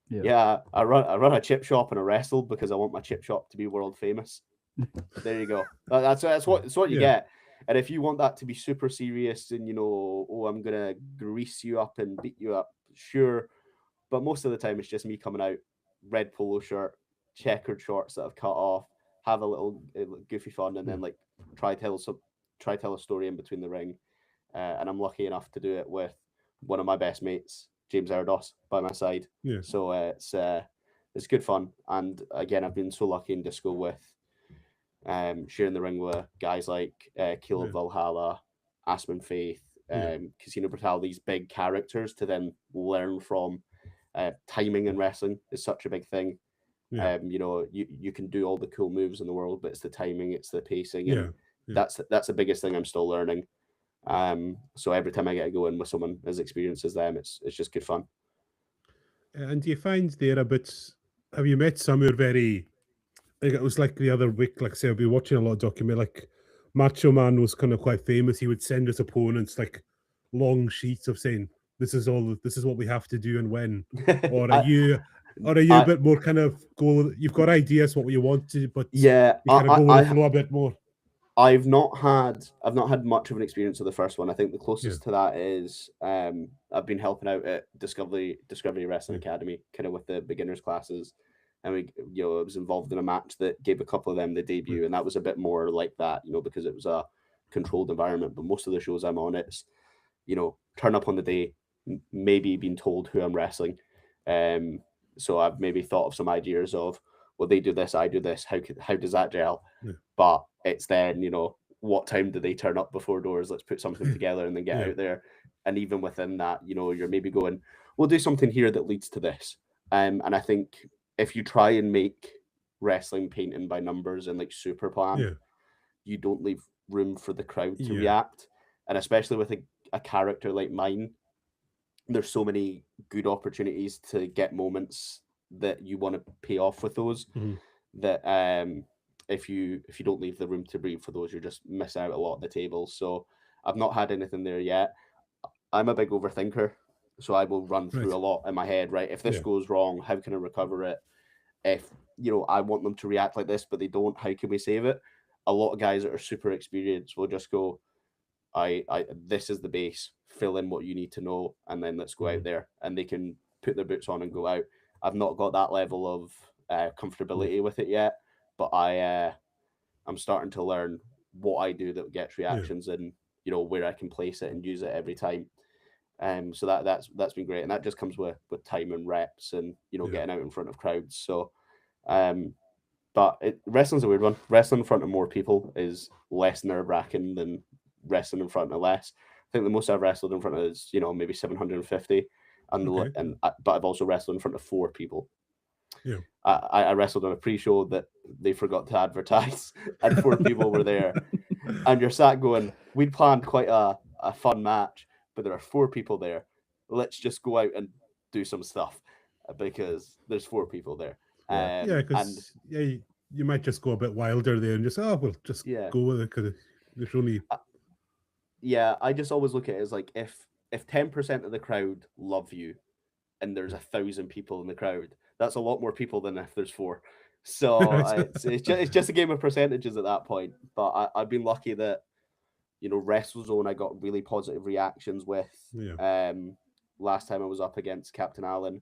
Yeah, I run a chip shop and I wrestle because I want my chip shop to be world famous. There you go. That's what you get. And if you want that to be super serious and I'm gonna grease you up and beat you up, sure. But most of the time it's just me coming out, red polo shirt, checkered shorts that I've cut off, have a little goofy fun, and then like try tell a story in between the ring. And I'm lucky enough to do it with one of my best mates, James Erdos, by my side. So it's good fun. And again, I've been so lucky in Disco with sharing the ring with guys like Caleb Valhalla, Aspen Faith, Casino Brutal, these big characters to then learn from. Timing in wrestling is such a big thing. You can do all the cool moves in the world, but it's the timing, it's the pacing, and that's the biggest thing I'm still learning. So every time I get to go in with someone as experienced as them, it's just good fun. And do you find there a bit? Have you met some who are very? Like it was like the other week, like I said, I've been watching a lot of documentary. Like Macho Man was kind of quite famous. He would send his opponents like long sheets of saying, "This is what we have to do and when." Or are you a bit more kind of go? You've got ideas what you want to, but you kind of go with the flow a bit more. I've not had much of an experience with the first one. I think the closest to that is I've been helping out at Discovery Wrestling Academy, kind of with the beginners classes, and I was involved in a match that gave a couple of them the debut, and that was a bit more like that, because it was a controlled environment. But most of the shows I'm on, it's turn up on the day, maybe been told who I'm wrestling, so I've maybe thought of some ideas of, well, they do this, I do this. How does that gel? But it's then, what time do they turn up before doors? Let's put something together and then get out there. And even within that, you're maybe going, we'll do something here that leads to this. And I think if you try and make wrestling painting by numbers and like super planned, you don't leave room for the crowd to react. And especially with a character like mine, there's so many good opportunities to get moments that you want to pay off with those. That if you don't leave the room to breathe for those, you just miss out a lot at the table. So I've not had anything there yet. I'm a big overthinker, so I will run through a lot in my head, right? If this goes wrong, how can I recover it? If I want them to react like this, but they don't, how can we save it? A lot of guys that are super experienced will just go, this is the base, fill in what you need to know, and then let's go out there, and they can put their boots on and go out. I've not got that level of comfortability with it yet, but I'm starting to learn what I do that gets reactions and where I can place it and use it every time. So that's been great, and that just comes with time and reps and getting out in front of crowds. So but wrestling's a weird one. Wrestling in front of more people is less nerve-wracking than wrestling in front of less. I think the most I've wrestled in front of is maybe 750, but I've also wrestled in front of 4 people. I wrestled on a pre-show that they forgot to advertise, and 4 people were there, and you're sat going, we'd planned quite a fun match, but there are 4 people there. Let's just go out and do some stuff because there's 4 people there. Because you might just go a bit wilder there and just we'll just go with it because there's only. I just always look at it as like if 10% of the crowd love you, and there's 1,000 people in the crowd, that's a lot more people than if there's 4. So it's just a game of percentages at that point. But I've been lucky that WrestleZone I got really positive reactions with. Last time I was up against Captain Allen,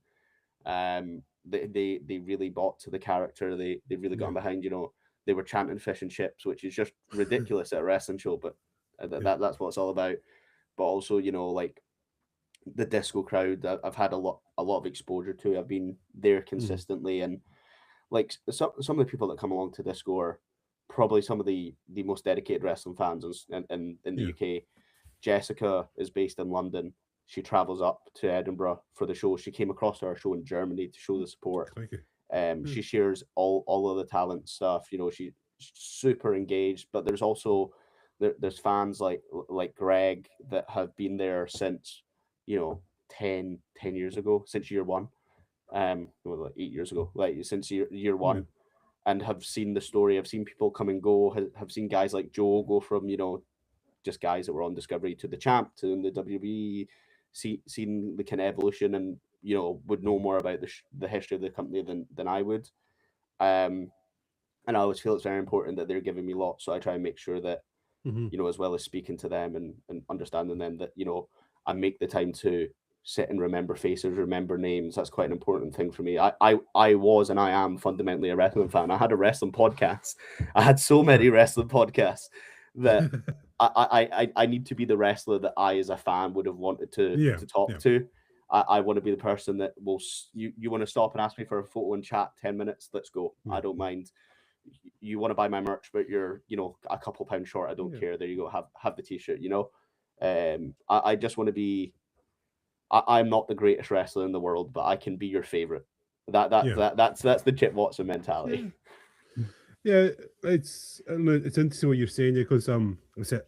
they really bought to the character. They really got behind. They were chanting fish and chips, which is just ridiculous at a wrestling show, but that's what it's all about. But also, like the disco crowd, I've had a lot of exposure to. I've been there consistently, and like some of the people that come along to disco are probably some of the most dedicated wrestling fans in the UK. Jessica is based in London. she travels up to Edinburgh for the show. She came across our show in Germany to show the support. Thank you. She shares all of the talent stuff. She's super engaged. But there's also there's fans like Greg that have been there since 10 years ago, since year one. Well, like 8 years ago, like since year one, and have seen the story. I've seen people come and go. Have seen guys like Joe go from just guys that were on Discovery to the champ to in the WWE. Seen the kind of evolution, and would know more about the history of the company than I would. And I always feel it's very important that they're giving me lots, so I try and make sure that as well as speaking to them and understanding them, that I make the time to sit and remember faces, remember names. That's quite an important thing for me. I was and I am fundamentally a wrestling fan. I had a wrestling podcast. I had so many wrestling podcasts that I need to be the wrestler that I as a fan would have wanted to talk to. I want to be the person that will you want to stop and ask me for a photo and chat 10 minutes, let's go. I don't mind. You want to buy my merch, but you're a couple pounds short, I don't care. There you go, have the t-shirt. I just want to be. I'm not the greatest wrestler in the world, but I can be your favorite. That's the Chip Watson mentality. Yeah, it's interesting what you're saying there, because I said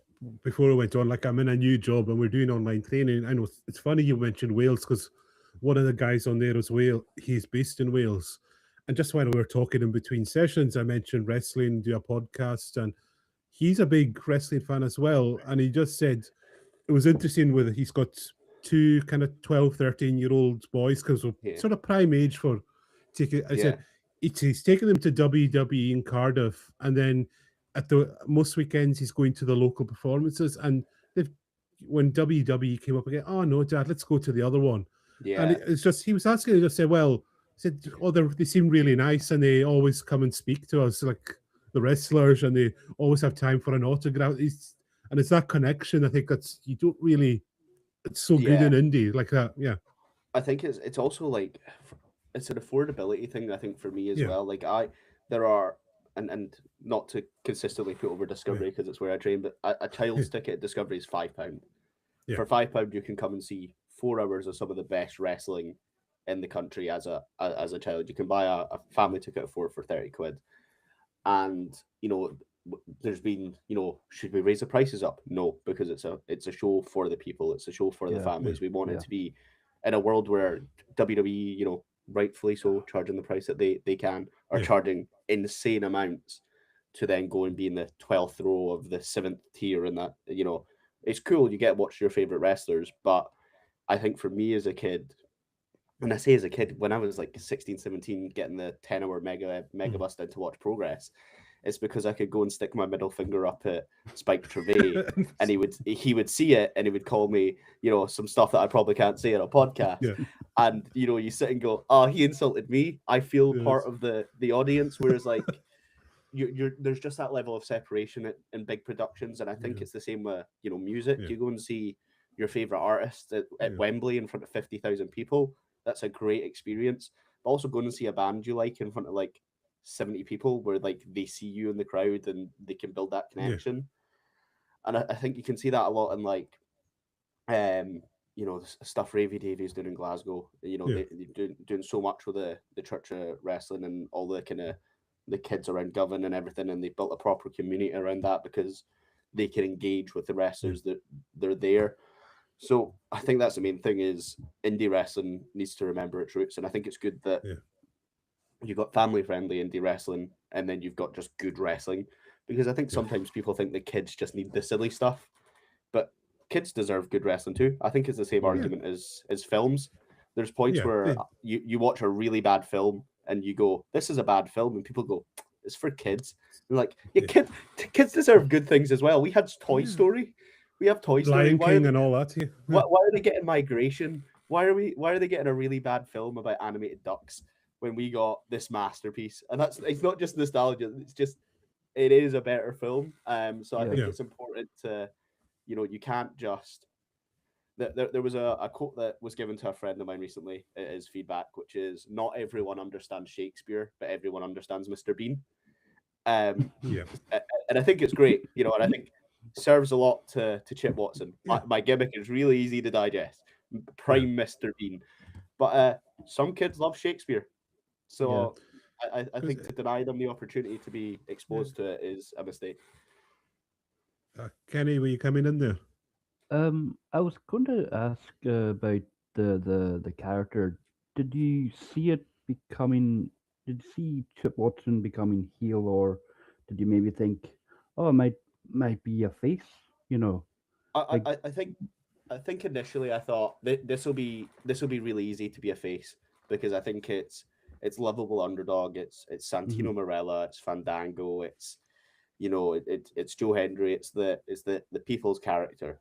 before I went on, like, I'm in a new job and we're doing online training. I know it's funny you mentioned Wales, because one of the guys on there as well, he's based in Wales, and just while we were talking in between sessions, I mentioned wrestling, do a podcast, and he's a big wrestling fan as well, and he just said it was interesting with he's got two kind of 12, 13-year-old boys, because sort of prime age for taking. I said he's taking them to WWE in Cardiff, and then at the most weekends he's going to the local performances. And when WWE came up again, oh no, Dad, let's go to the other one. Yeah, and it's just he was asking, just say, well, said, oh, they seem really nice, and they always come and speak to us like the wrestlers, and they always have time for an autograph. And it's that connection. I think that's you don't really. It's so good in indie like that. Yeah, I think it's also like it's an affordability thing. I think for me as well. Like there are and not to consistently put over Discovery because it's where I train, but a child's ticket at Discovery is £5. For £5, you can come and see 4 hours of some of the best wrestling in the country as a child. You can buy a family ticket for 30 quid, and there's been should we raise the prices up? No, because it's a show for the people. It's a show for the families. We want it to be in a world where WWE, rightfully so, charging the price that they can, are charging insane amounts to then go and be in the 12th row of the 7th tier, and that it's cool. You get to watch your favorite wrestlers, but I think for me as a kid, and I say as a kid, when I was like 16, 17, getting the 10-hour mega bust in to watch Progress, it's because I could go and stick my middle finger up at Spike Trevay, and he would see it, and he would call me, some stuff that I probably can't say on a podcast. And you sit and go, oh, he insulted me. I feel part of the audience. Whereas like there's just that level of separation in big productions, and I think it's the same with music. You go and see your favorite artist at Wembley in front of 50,000 people. That's a great experience. But also going to see a band you like in front of like 70 people, where like they see you in the crowd and they can build that connection. And I think you can see that a lot in like stuff Ravy Davies doing in Glasgow. They're doing so much with the Church of Wrestling and all the kind of the kids around Govan and everything, and they built a proper community around that because they can engage with the wrestlers that they're there. So I think that's the main thing, is indie wrestling needs to remember its roots, and I think it's good that you've got family-friendly indie wrestling, and then you've got just good wrestling, because I think sometimes people think the kids just need the silly stuff, but kids deserve good wrestling too. I think it's the same argument as films. There's points where you watch a really bad film and you go, this is a bad film, and people go, it's for kids. And like, kids deserve good things as well. We had Toy Story. We have Toy Story. Lion King and all that. Why are they getting Migration? Why are they getting a really bad film about animated ducks when we got this masterpiece? And it's not just nostalgia. It's just, it is a better film. So I think it's important to, you can't just. There was a quote that was given to a friend of mine recently as feedback, which is, not everyone understands Shakespeare, but everyone understands Mr. Bean. And I think it's great, and I think serves a lot to Chip Watson. My gimmick is really easy to digest. prime Mr. Bean. But some kids love Shakespeare, so I think to deny them the opportunity to be exposed to it is a mistake. Kenny, were you coming in there? I was going to ask about the character. Did you see it becoming? Did you see Chip Watson becoming heel, or did you maybe think, oh, it might be a face? You know, like I think initially I thought this will be really easy to be a face because I think it's lovable underdog. It's Santino mhm, Marella. It's Fandango. It's it's Joe Hendry. It's the people's character.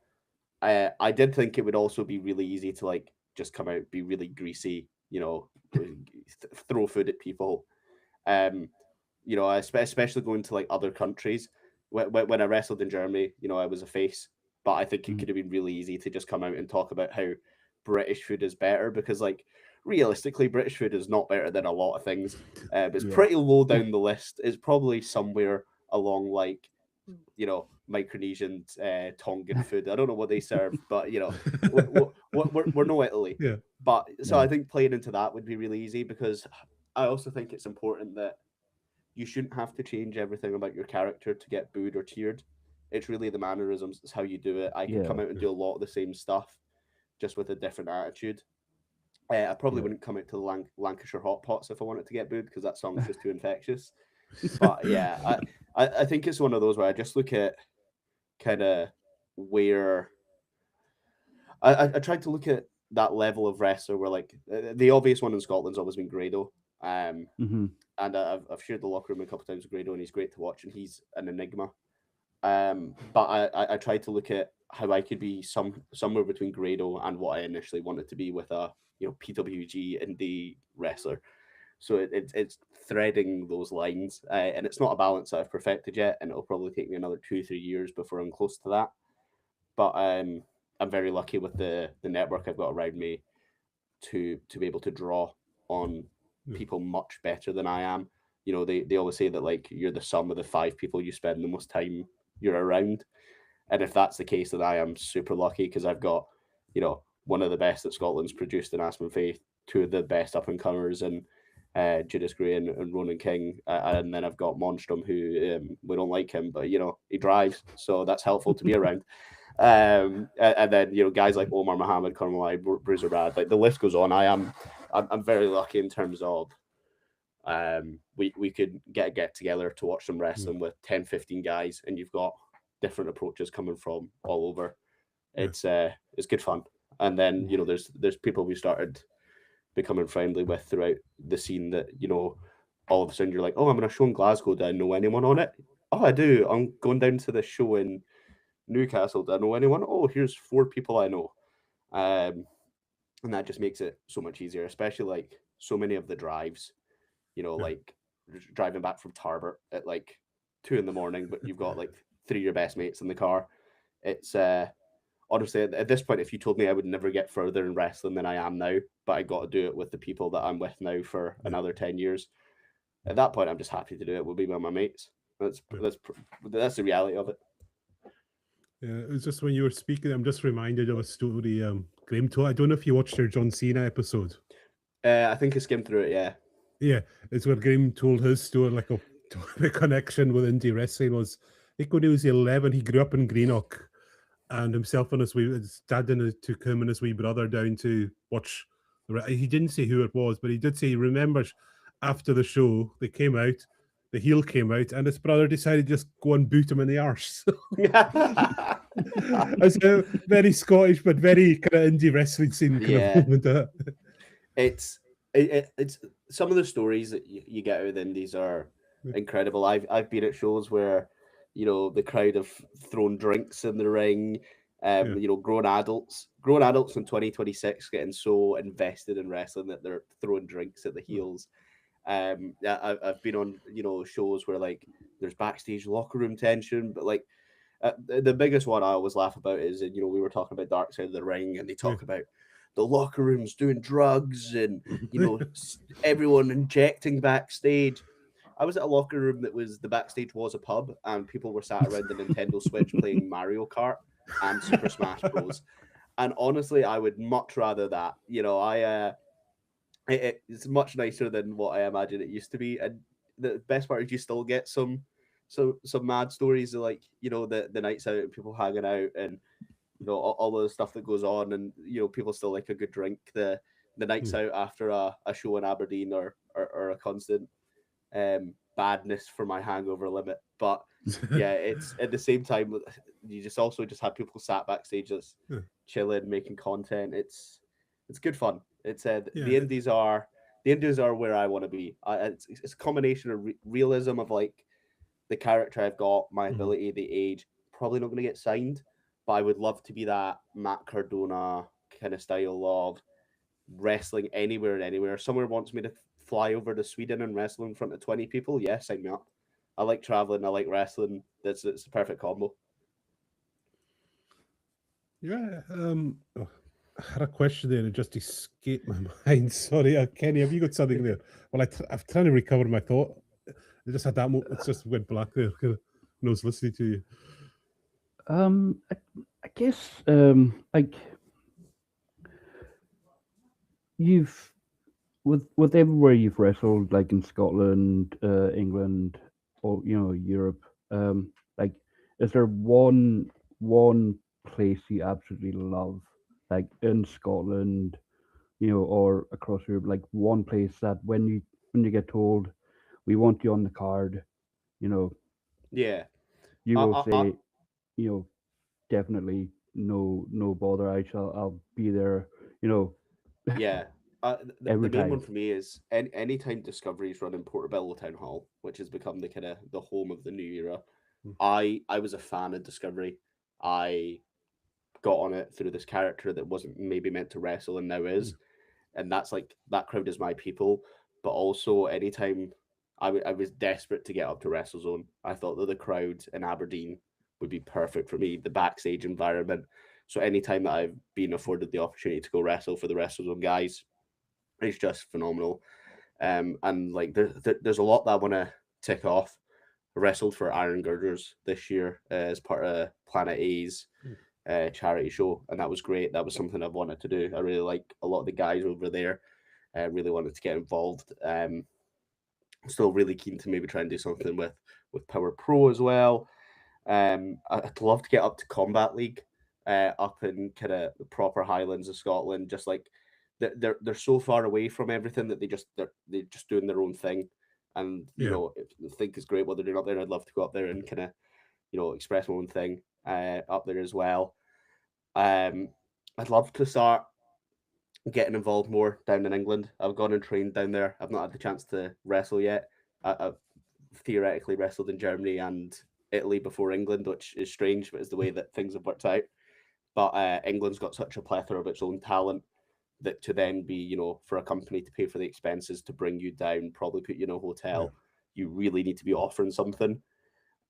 I did think it would also be really easy to like just come out, be really greasy, throw food at people. Um, especially going to like other countries. When I wrestled in Germany, I was a face, but I think it mhm, could have been really easy to just come out and talk about how British food is better because, like, realistically, British food is not better than a lot of things. It's yeah, pretty low down the list. It's probably somewhere along like Micronesian, Tongan food. I don't know what they serve, but we're no Italy. Yeah. But so I yeah, think playing into that would be really easy because I also think it's important that you shouldn't have to change everything about your character to get booed or cheered. It's really the mannerisms, it's how you do it. I could yeah, come out and do a lot of the same stuff, just with a different attitude. I probably yeah. wouldn't come out to the Lancashire Hot Pots if I wanted to get booed because that song's just too infectious. But yeah, I think it's one of those where I just look at kind of where I tried to look at that level of wrestler where like the obvious one in Scotland's always been Grado. Um, Hmm. and I've shared the locker room a couple of times with Grado, and he's great to watch, and he's an enigma. But I tried to look at how I could be somewhere between Grado and what I initially wanted to be with a PWG indie wrestler. So it's threading those lines, and it's not a balance that I've perfected yet, and it'll probably take me another 2 3 years before I'm close to that. But I'm very lucky with the network I've got around me to be able to draw on Yeah. people much better than I am. They always say that like you're the sum of the five people you spend the most time you're around. And if that's the case, then I am super lucky because I've got, one of the best that Scotland's produced in Aspen Faith, two of the best up and comers and Judas Gray and Ronan King. And then I've got Monstrum, who we don't like him, but he drives, so that's helpful to be around. And then guys like Omar Mohammed, Carmelai, Bruiser Rad, like the list goes on. I'm very lucky in terms of we could get together to watch some Yeah. wrestling with 10 15 guys, and you've got different approaches coming from all over. Yeah. It's good fun. And then there's people we started becoming friendly with throughout the scene that all of a sudden you're like, oh, I'm in a show in Glasgow, do I know anyone on it? Oh, I do. I'm going down to the show in Newcastle, do I know anyone? Oh, here's 4 people I know. And that just makes it so much easier, especially like so many of the drives, Yeah. like driving back from Tarbert at like 2 in the morning, but you've got like 3 of your best mates in the car. It's honestly at this point, if you told me I would never get further in wrestling than I am now, but I got to do it with the people that I'm with now for Yeah. another 10 years, at that point I'm just happy to do it. We'll be with my mates. That's Yeah. that's the reality of it. Yeah, it was just when you were speaking, I'm just reminded of a story Graham told. I don't know if you watched your John Cena episode. I think I skimmed through it. Yeah. Yeah, it's where Graham told his story, like the connection with indie wrestling was, I think when he was 11, he grew up in Greenock, and himself and his dad took him and his wee brother down to watch. He didn't say who it was, but he did say he remembers after the show, they came out, the heel came out, and his brother decided to just go and boot him in the arse. It's a very Scottish, but very kind of indie wrestling scene kind Yeah. of moment. It's it's some of the stories that you get out of the indies are Yeah. incredible. I've been at shows where the crowd have thrown drinks in the ring. Yeah. Grown adults in 2026 getting so invested in wrestling that they're throwing drinks at the heels. Yeah, I've been on shows where like there's backstage locker room tension, but like the biggest one I always laugh about is we were talking about Dark Side of the Ring, and they Yeah. talk about the locker rooms doing drugs and everyone injecting backstage. I was at a locker room that was the backstage was a pub, and people were sat around the Nintendo Switch playing Mario Kart and Super Smash Bros. And honestly, I would much rather that. It's much nicer than what I imagine it used to be. And the best part is you still get some mad stories of, like, the nights out and people hanging out, and all the stuff that goes on, and people still like a good drink. The nights out after a show in Aberdeen, or a constant badness for my hangover limit. But yeah, it's at the same time, you just also just have people sat backstage that's Yeah. chilling, making content. It's good fun. It's Yeah. the indies are where I want to be. It's a combination of realism of, like, the character I've got, my Mhm. ability, the age. Probably not going to get signed, but I would love to be that Matt Cardona kind of style of wrestling anywhere and anywhere. Somewhere wants me to fly over to Sweden and wrestle in front of 20 people. Yes, sign me up. I like traveling. I like wrestling. It's the perfect combo. Yeah. I had a question there and it just escaped my mind. Sorry, Kenny, have you got something there? Well, I'm trying to recover my thought. I just had that moment. It just went black there. When I was listening to you. I guess like you've with everywhere you've wrestled, like in Scotland, England, or Europe. Like, is there one place you absolutely love, like in Scotland, or across Europe, like one place that when you get told we want you on the card, you know, Yeah. you I, will I, I, say, you know, definitely no bother. I'll be there, you know, yeah. The every main one time. for me is anytime Discovery is running Portobello Town Hall, which has become the kind of the home of the new era. Mm. I was a fan of Discovery. I got on it through this character that wasn't maybe meant to wrestle and now is. And that's like, that crowd is my people. But also, anytime I was desperate to get up to WrestleZone, I thought that the crowd in Aberdeen would be perfect for me, the backstage environment. So anytime that I've been afforded the opportunity to go wrestle for the WrestleZone guys, it's just phenomenal. And like there's a lot that I want to tick off. I wrestled for Iron Girders this year as part of Planet A's Mm. charity show, and that was great. That was something I've wanted to do. I really like a lot of the guys over there. Really wanted to get involved. Still really keen to maybe try and do something with Power Pro as well. I'd love to get up to Combat League, up in kind of the proper Highlands of Scotland. Just like they're so far away from everything that they're just doing their own thing, and Yeah. I think it's great what they're doing up there. I'd love to go up there and kind of express my own thing up there as well. Um, I'd love to start getting involved more down in England. I've gone and trained down there. I've not had the chance to wrestle yet. I've theoretically wrestled in Germany and Italy before England, which is strange, but it's the way that things have worked out. But England's got such a plethora of its own talent that to then be, for a company to pay for the expenses to bring you down, probably put you in a Yeah. hotel, you really need to be offering something.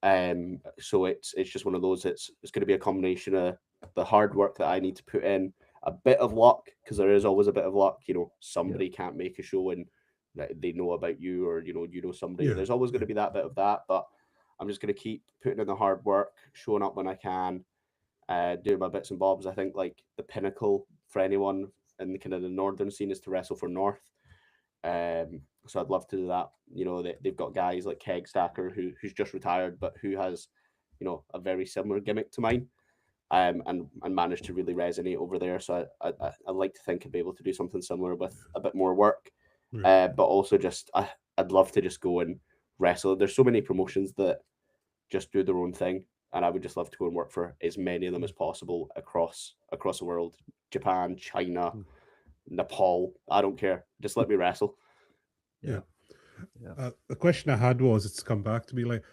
So it's just one of those. It's going to be a combination of the hard work that I need to put in, a bit of luck, because there is always a bit of luck. Yeah, Somebody can't make a show and they know about you, or somebody. Yeah. There's always going Yeah. to be that bit of that, but I'm just going to keep putting in the hard work, showing up when I can, doing my bits and bobs. I think like the pinnacle for anyone in the kind of the northern scene is to wrestle for North. So I'd love to do that. They've got guys like Keg Stacker who's just retired, but who has, a very similar gimmick to mine. And managed to really resonate over there. So I'd like to think I'd be able to do something similar with a bit more work. Right. But also just I'd love to just go and wrestle. There's so many promotions that just do their own thing, and I would just love to go and work for as many of them as possible across the world. Japan, China, Mm. Nepal. I don't care. Just let me wrestle. Yeah. yeah. The question I had was, it's come back to me, like,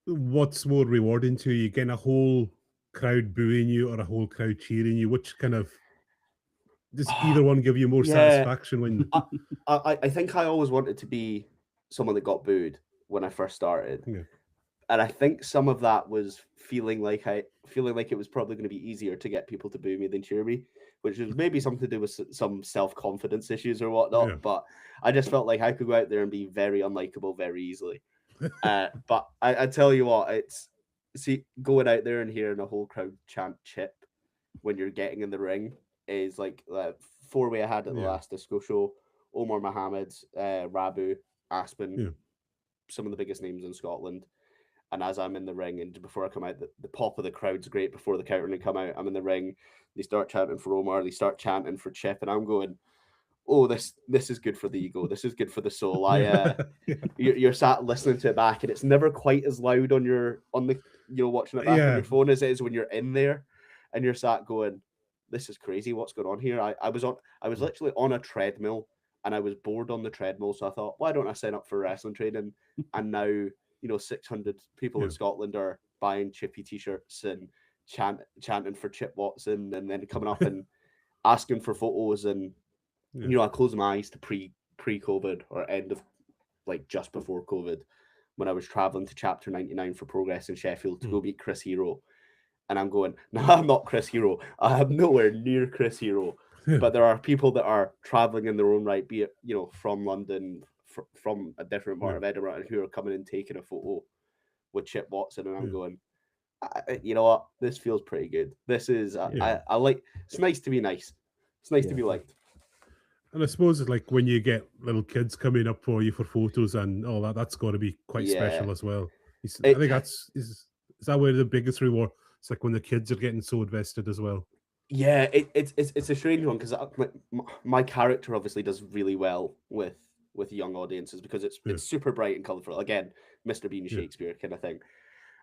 what's more rewarding to you, getting a whole crowd booing you or a whole crowd cheering you? Which kind of does either one give you more Yeah, satisfaction when? I think I always wanted to be someone that got booed when I first started. Yeah. And I think some of that was feeling like it was probably going to be easier to get people to boo me than cheer me, which was maybe something to do with some self-confidence issues or whatnot. Yeah. But I just felt like I could go out there and be very unlikable very easily. But I tell you what, it's going out there and hearing a whole crowd chant "chip" when you're getting in the ring is like the 4-way I had at the Yeah. last disco show. Omar Mohammed, Rabu, Aspen, Yeah. some of the biggest names in Scotland. And as I'm in the ring, and before I come out, the pop of the crowd's great. Before the curtain come out, I'm in the ring. They start chanting for Omar. They start chanting for Chip, and I'm going, "Oh, this is good for the ego. This is good for the soul." Yeah. You're sat listening to it back, and it's never quite as loud on the watching it back on Yeah. your phone as it is when you're in there, and you're sat going, "This is crazy. What's going on here?" I was literally on a treadmill, and I was bored on the treadmill, so I thought, why don't I sign up for wrestling training? And now 600 people in Yeah. Scotland are buying Chippy t-shirts and chanting for Chip Watson, and then coming up and asking for photos. And Yeah. I close my eyes to pre-COVID or end of like just before COVID, when I was traveling to Chapter 99 for Progress in Sheffield to go meet Chris Hero. And I'm going, no, I'm not Chris Hero. I am nowhere near Chris Hero. But there are people that are traveling in their own right, be it, from London, from a different part of Edinburgh, and who are coming and taking a photo with Chip Watson. And I'm going, you know what? This feels pretty good. This is, I like, it's nice to be nice. It's nice to be liked. And I suppose it's like when you get little kids coming up for you for photos and all that, that's got to be quite special as well. I think is that where the biggest reward? It's like when the kids are getting so invested as well. Yeah, it's a strange one because my character obviously does really well with young audiences because it's super bright and colourful. Again, Mr. Bean Shakespeare kind of thing.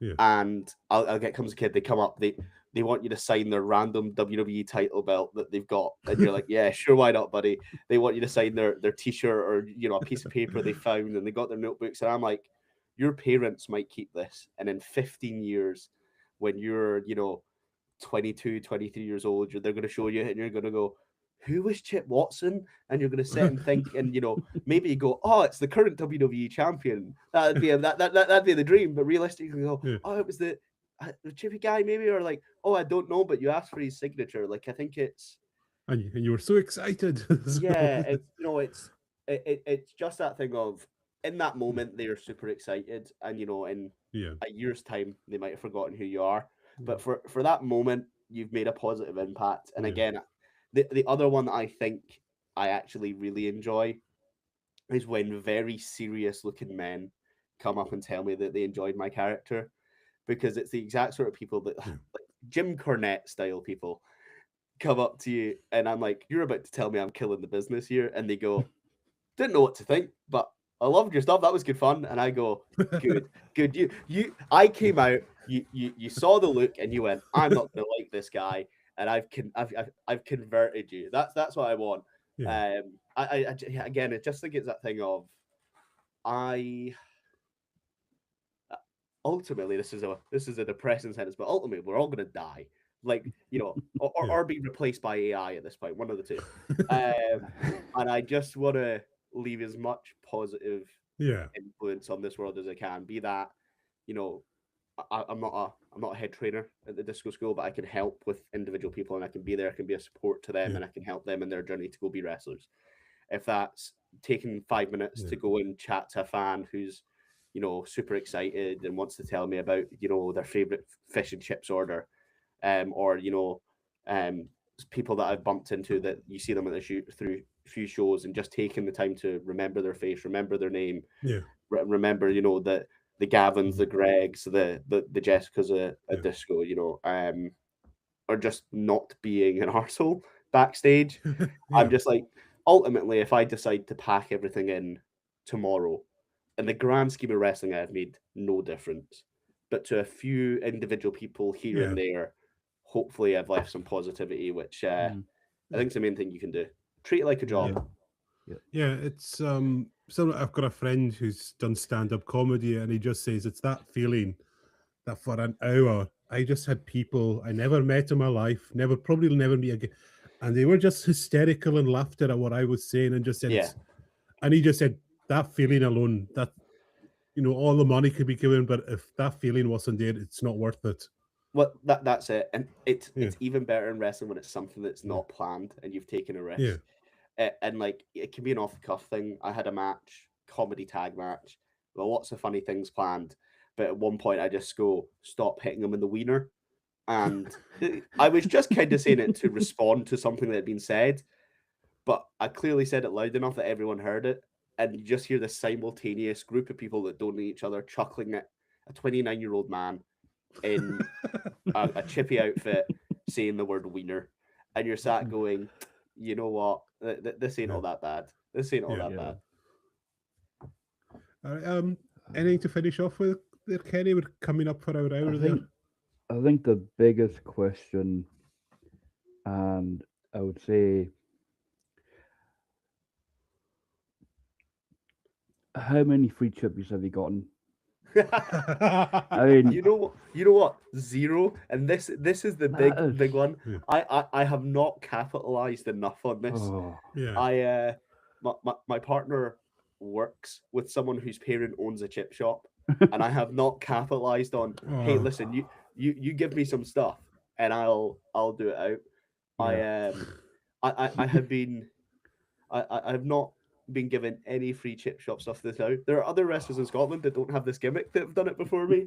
Yeah. And I'll get comes a kid, they come up, they want you to sign their random WWE title belt that they've got, and you're like, yeah, sure, why not, buddy? They want you to sign their t-shirt or a piece of paper they found, and they got their notebooks, and I'm like, your parents might keep this, and in 15 years, when you're 22, 23 years old, they're going to show you, and you're going to go, who was Chip Watson? And you're going to sit and think, and maybe you go, oh, it's the current WWE champion. That'd be that'd be the dream. But realistically, you go, oh, it was the Chippy guy, maybe, or like, oh, I don't know, but you asked for his signature. Like, I think it's, and you were so excited. yeah, it's just that thing of, in that moment they are super excited, and in a year's time they might have forgotten who you are. But for that moment, you've made a positive impact. And again, the other one that I think I actually really enjoy is when very serious looking men come up and tell me that they enjoyed my character, because it's the exact sort of people that like Jim Cornette style people come up to you, and I'm like, you're about to tell me I'm killing the business here, and they go, didn't know what to think, but I loved your stuff. That was good fun. And I go, good. I came out. You saw the look, and you went, I'm not gonna like this guy, and I've converted you. That's what I want. Yeah. Again, I just think it's that thing of, ultimately this is a depressing sentence, but ultimately we're all gonna die. Like, or be replaced by AI at this point, one of the two. And I just want to leave as much positive influence on this world as I can. Be that, I'm not a head trainer at the disco school, but I can help with individual people, and I can be there. I can be a support to them, and I can help them in their journey to go be wrestlers. If that's taking 5 minutes to go and chat to a fan who's super excited and wants to tell me about their favorite fish and chips order, or people that I've bumped into that you see them at the shoot through a few shows, and just taking the time to remember their face, remember their name, remember that the Gavins, the Gregs, the Jessicas at disco, or just not being an arsehole backstage. I'm just like, ultimately, if I decide to pack everything in tomorrow, in the grand scheme of wrestling, I've made no difference. But to a few individual people here and there, hopefully I've left some positivity, which I think is the main thing you can do. Treat it like a job. Yeah, it's so I've got a friend who's done stand-up comedy, and he just says it's that feeling that for an hour I just had people I never met in my life, probably never meet again, and they were just hysterical and laughed at what I was saying, and just said, and he just said that feeling alone, that all the money could be given, but if that feeling wasn't there, it's not worth it. Well, that's it, and it's even better in wrestling when it's something that's not planned and you've taken a risk. And like, it can be an off-the-cuff thing. I had a match, comedy tag match, with lots of funny things planned, but at one point I just go, stop hitting them in the wiener, And I was just kind of saying it to respond to something that had been said, but I clearly said it loud enough that everyone heard it. And you just hear this simultaneous group of people that don't know each other chuckling at a 29-year-old man in a chippy outfit saying the word wiener. And you're sat going, you know what? This ain't all that bad. This ain't all that Yeah. bad. All right, anything to finish off with there, Kenny? We're coming up for our hour there. I think the biggest question, and I would say, how many free chippies have you gotten? I mean, You know what? Zero. And this is the That big is- one. Yeah. I have not capitalized enough on this. oh, Yeah. My partner works with someone whose parent owns a chip shop, and I have not capitalized on, hey, Oh. listen, you give me some stuff and I'll do it out. yeah. I have been I have not been given any free chip shop stuff this now. There are other restaurants in Scotland that don't have this gimmick that have done it before me.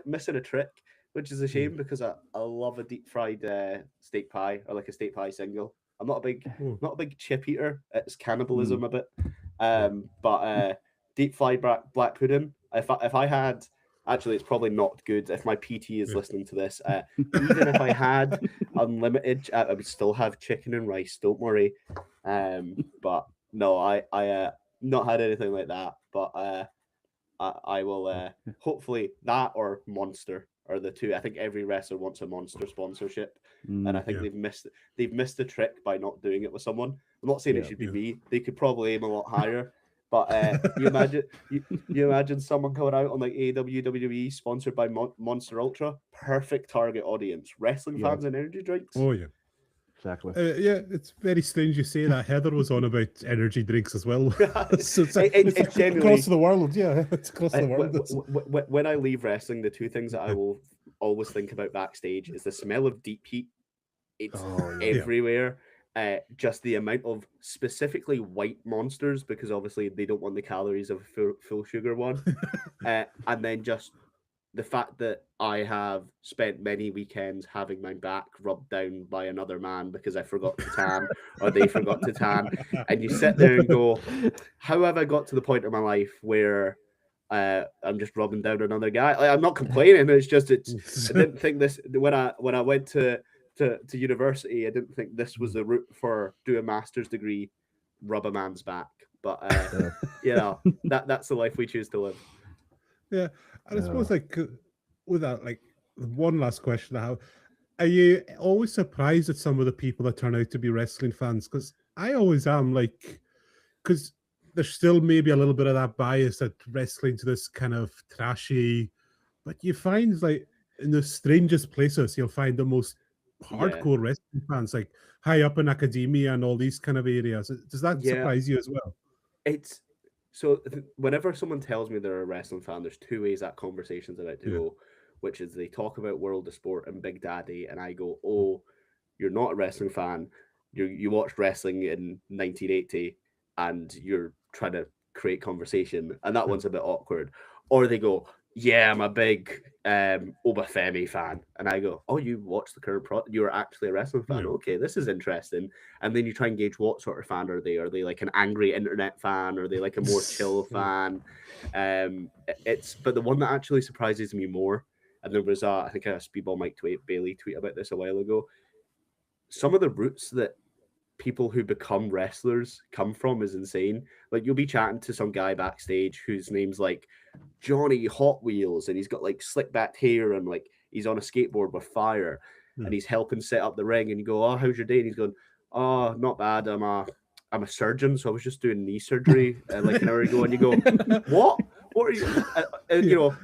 Missing a trick, which is a shame because I love a deep fried steak pie or like a steak pie single. I'm not a Oh. big chip eater. It's cannibalism a bit. But deep fried black pudding. If I had, actually, it's probably not good. If my PT is Yeah. listening to this, even if I had unlimited, I would still have chicken and rice. Don't worry. But no, I not had anything like that. But I will hopefully that or Monster are the two. I think every wrestler wants a Monster sponsorship, and I think Yeah. they've missed the trick by not doing it with someone. I'm not saying it Yeah. should be Yeah. me. They could probably aim a lot higher. But you imagine someone coming out on like WWE sponsored by Monster Ultra, perfect target audience, wrestling Yeah. fans and energy drinks. Oh yeah. Exactly. Yeah, it's very strange you say that. Heather was on about energy drinks as well. So it's It's genuinely across the world. Yeah, it's across the world. when I leave wrestling, the two things that I will always think about backstage is the smell of deep heat. It's Oh, yeah. everywhere. Just the amount of specifically white monsters, because obviously they don't want the calories of a full sugar one. And then just the fact that I have spent many weekends having my back rubbed down by another man because I forgot to tan or they forgot to tan. And you sit there and go, how have I got to the point of my life where I'm just rubbing down another guy? Like, I'm not complaining. It's just I didn't think this when I went to university. I didn't think this was the route for do a master's degree, rub a man's back. But you know that's the life we choose to live. Yeah, and I suppose like with that, like one last question I have: are you always surprised at some of the people that turn out to be wrestling fans? Because I always am, like, because there's still maybe a little bit of that bias that wrestling to this kind of trashy, but you find like in the strangest places you'll find the most hardcore wrestling fans, like high up in academia and all these kind of areas. Does that Yeah. surprise you as well? It's so whenever someone tells me they're a wrestling fan, there's two ways that conversation's about to go, which is they talk about World of Sport and Big Daddy, and I go, "Oh, you're not a wrestling fan. You watched wrestling in 1980, and you're trying to create conversation, and that one's a bit awkward." Or they go, "Yeah, I'm a big Obafemi fan," and I go, "Oh, you watch the current You're actually a wrestling fan. Yeah. Okay, this is interesting." And then you try and gauge what sort of fan are they? Are they like an angry internet fan? Are they like a more chill fan? It's but the one that actually surprises me more, and there was I think a Speedball Mike Bailey tweet about this a while ago. Some of the routes that people who become wrestlers come from is insane. Like you'll be chatting to some guy backstage whose name's like Johnny Hot Wheels, and he's got like slick back hair and like he's on a skateboard with fire, and he's helping set up the ring. And you go, "Oh, how's your day?" And he's going, "Oh, not bad. I'm a surgeon, so I was just doing knee surgery like an hour ago." And you go, "What? What are you?" You know,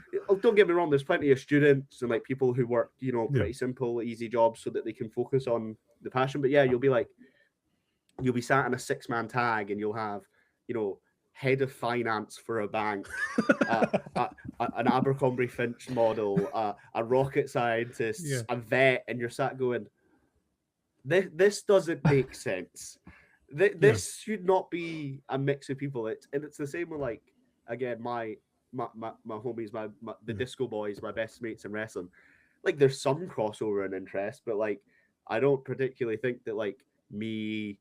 don't get me wrong. There's plenty of students and like people who work, you know, pretty simple, easy jobs so that they can focus on the passion. But yeah, you'll be sat in a 6-man tag, and you'll have, you know, head of finance for a bank, an Abercrombie Finch model, a rocket scientist, a vet, and you're sat going, this doesn't make sense. This should not be a mix of people. It's the same with like again my homies, the Disco Boys, my best mates in wrestling. like there's some crossover and interest, but like I don't particularly think that like me,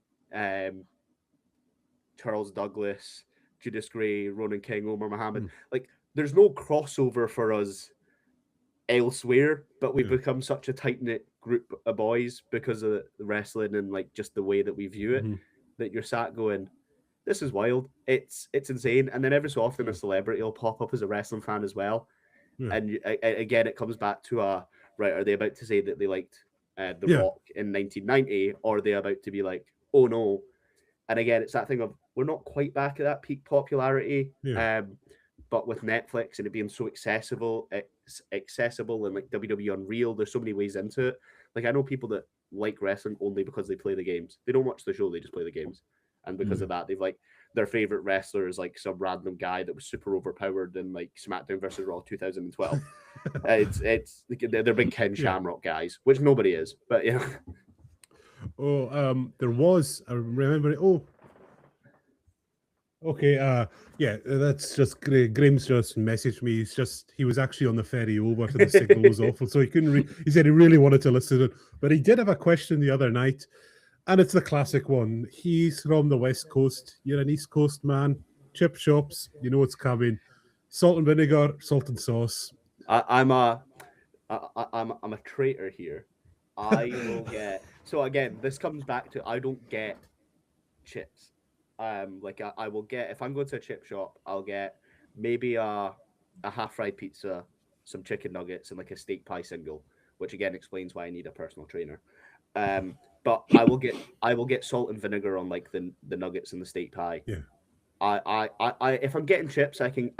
Charles Douglas, Judas Gray, Ronan King, Omar Muhammad, like there's no crossover for us elsewhere, but we've become such a tight knit group of boys because of the wrestling and like just the way that we view it that you're sat going, this is wild. It's insane. And then every so often a celebrity will pop up as a wrestling fan as well. Yeah. And again, it comes back to right, are they about to say that they liked The Rock in 1990, or are they about to be like, oh no? And again, it's that thing of we're not quite back at that peak popularity. But with Netflix and it being so accessible and like WWE Unreal, there's so many ways into it. Like I know people that like wrestling only because they play the games. They don't watch the show, they just play the games. And because of that, they've like their favorite wrestler is like some random guy that was super overpowered in like SmackDown versus Raw 2012. They're big Ken Shamrock guys, which nobody is, but yeah. There was, I remember it. Okay, that's just Graham's just messaged me. He was actually on the ferry over to the signal was awful, so he couldn't. He said he really wanted to listen to it, but he did have a question the other night, and it's the classic one. He's from the West Coast. You're an East Coast man. Chip shops, you know what's coming. Salt and vinegar, salt and sauce. I'm a traitor here. I will get. So again, this comes back to I don't get chips. Like I will get if I'm going to a chip shop, I'll get maybe a half fried pizza, some chicken nuggets, and like a steak pie single, which again explains why I need a personal trainer. But I will get salt and vinegar on like the nuggets and the steak pie. Yeah. I if I'm getting chips, I can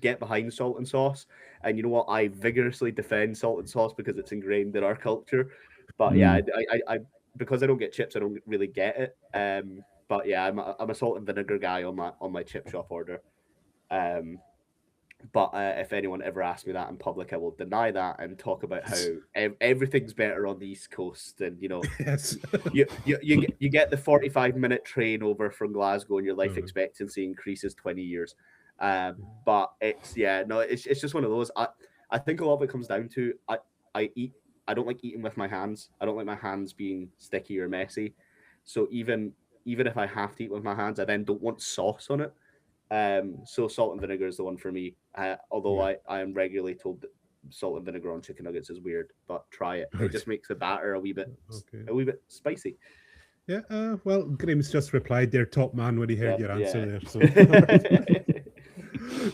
get behind salt and sauce. And you know what? I vigorously defend salt and sauce because it's ingrained in our culture. But yeah, I because I don't get chips, I don't really get it. But yeah, I'm a salt and vinegar guy on my chip shop order. But if anyone ever asks me that in public, I will deny that and talk about how everything's better on the East Coast. And you know, you get the 45-minute train over from Glasgow, and your life expectancy increases 20 years. But it's just one of those. I think a lot of it comes down to I don't like eating with my hands. I don't like my hands being sticky or messy. So even if I have to eat with my hands, I then don't want sauce on it. So salt and vinegar is the one for me. Although I am regularly told that salt and vinegar on chicken nuggets is weird, but try it. It just makes the batter a wee bit spicy. Yeah. Well, Graham's just replied there, top man, when he heard your answer there. So,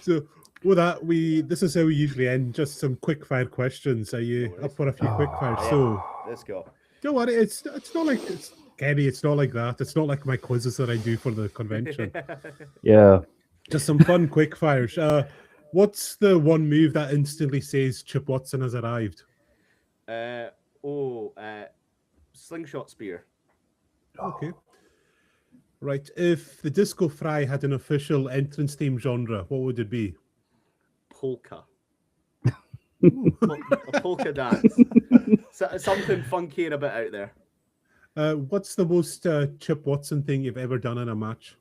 so with that, this is how we usually end. Just some quick fire questions. Are you up for a few quick fires? Yeah. So let's go. Don't worry, it's not like Kenny. It's not like that. It's not like my quizzes that I do for the convention. Yeah. Just some fun quick fires. What's the one move that instantly says Chip Watson has arrived? Slingshot spear. Okay. Right. If the Disco Fry had an official entrance theme genre, what would it be? Polka. A polka dance. Something funky and a bit out there. What's the most Chip Watson thing you've ever done in a match?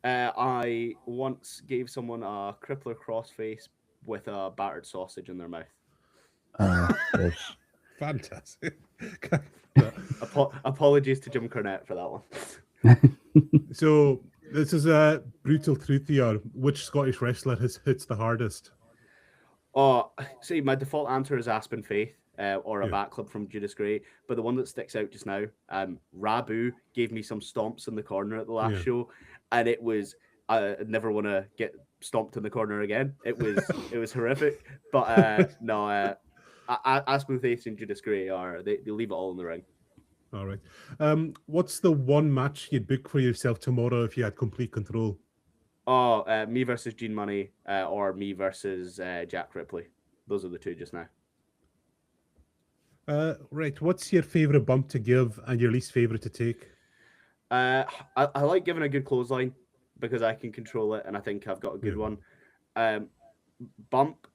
I once gave someone a crippler crossface with a battered sausage in their mouth. Yes. Fantastic. Apologies to Jim Cornette for that one. So this is a brutal truth here. Which Scottish wrestler hits the hardest? Oh, see, my default answer is Aspen Faith or a back club from Judas Gray. But the one that sticks out just now, Rabu gave me some stomps in the corner at the last show. And it was, I never want to get stomped in the corner again. It was horrific. But Aspen Faith and Judas Gray they leave it all in the ring. All right. What's the one match you'd book for yourself tomorrow if you had complete control? Oh, me versus Gene Money or me versus Jack Ripley. Those are the two just now. Right. What's your favourite bump to give and your least favourite to take? I like giving a good clothesline because I can control it and I think I've got a good one. Bump.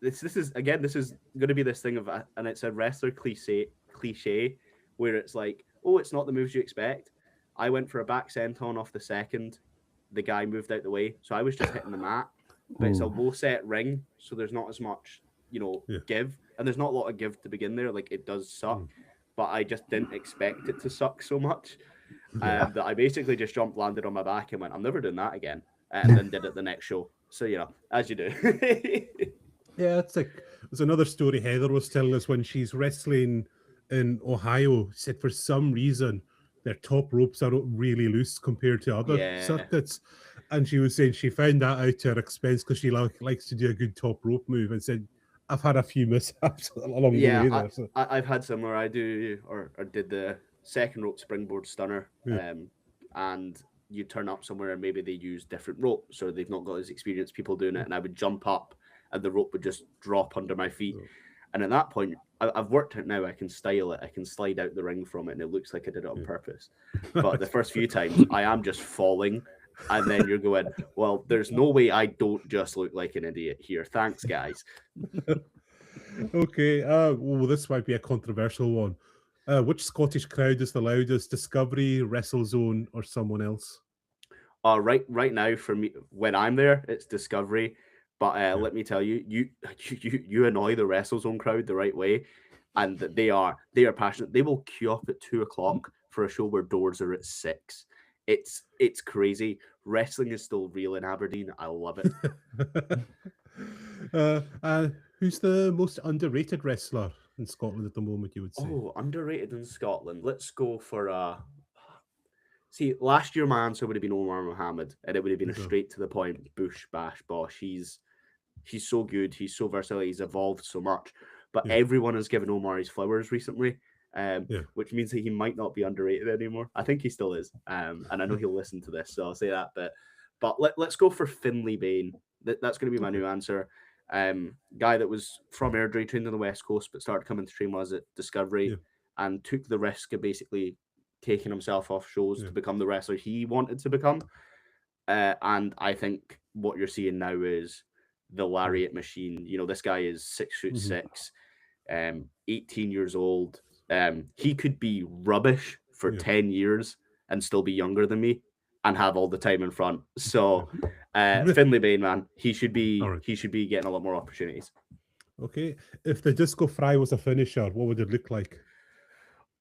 This is going to be this thing of, and it's a wrestler cliche where it's like, oh, it's not the moves you expect. I went for a back senton off the second. The guy moved out the way, so I was just hitting the mat. But it's a low set ring, so there's not as much give, and there's not a lot of give to begin there. Like, it does suck, but I just didn't expect it to suck so much. That I basically just jumped, landed on my back, and went, I'm never doing that again, and then did it the next show. So as you do. Yeah, it's another story Heather was telling us when she's wrestling in Ohio. Said for some reason their top ropes are really loose compared to other circuits, and she was saying she found that out to her expense because she likes to do a good top rope move, and said, I've had a few mishaps along the way there. So. I've had similar. I do or did the second rope springboard stunner, and you turn up somewhere and maybe they use different ropes or they've not got as experienced people doing it, and I would jump up and the rope would just drop under my feet. And at that point, I've worked it now. I can style it. I can slide out the ring from it, and it looks like I did it on purpose. But the first few times, I am just falling, and then you're going, well, there's no way I don't just look like an idiot here. Thanks, guys. Okay. Well, this might be a controversial one. Which Scottish crowd is the loudest? Discovery, WrestleZone, or someone else? Right now, for me, when I'm there, it's Discovery. But let me tell you, you annoy the WrestleZone crowd the right way, and they are passionate. They will queue up at 2:00 for a show where doors are at 6. It's crazy. Wrestling is still real in Aberdeen. I love it. Who's the most underrated wrestler in Scotland at the moment, you would say? Oh, underrated in Scotland. Let's go for See, last year my answer would have been Omar Mohammed, and it would have been a straight to the point, bush, bash, bosh. He's so good. He's so versatile. He's evolved so much. But everyone has given Omar his flowers recently, which means that he might not be underrated anymore. I think he still is. And I know he'll listen to this, so I'll say that. But let's go for Finlay Bain. That's going to be my new answer. Guy that was from Airdrie, trained on the West Coast, but started coming to train was at Discovery and took the risk of basically taking himself off shows to become the wrestler he wanted to become. And I think what you're seeing now is the lariat machine. This guy is 6'6", 18 years old. He could be rubbish for 10 years and still be younger than me and have all the time in front. So Finlay Bain, man, he should be getting a lot more opportunities. Okay. If the Disco Fry was a finisher, what would it look like?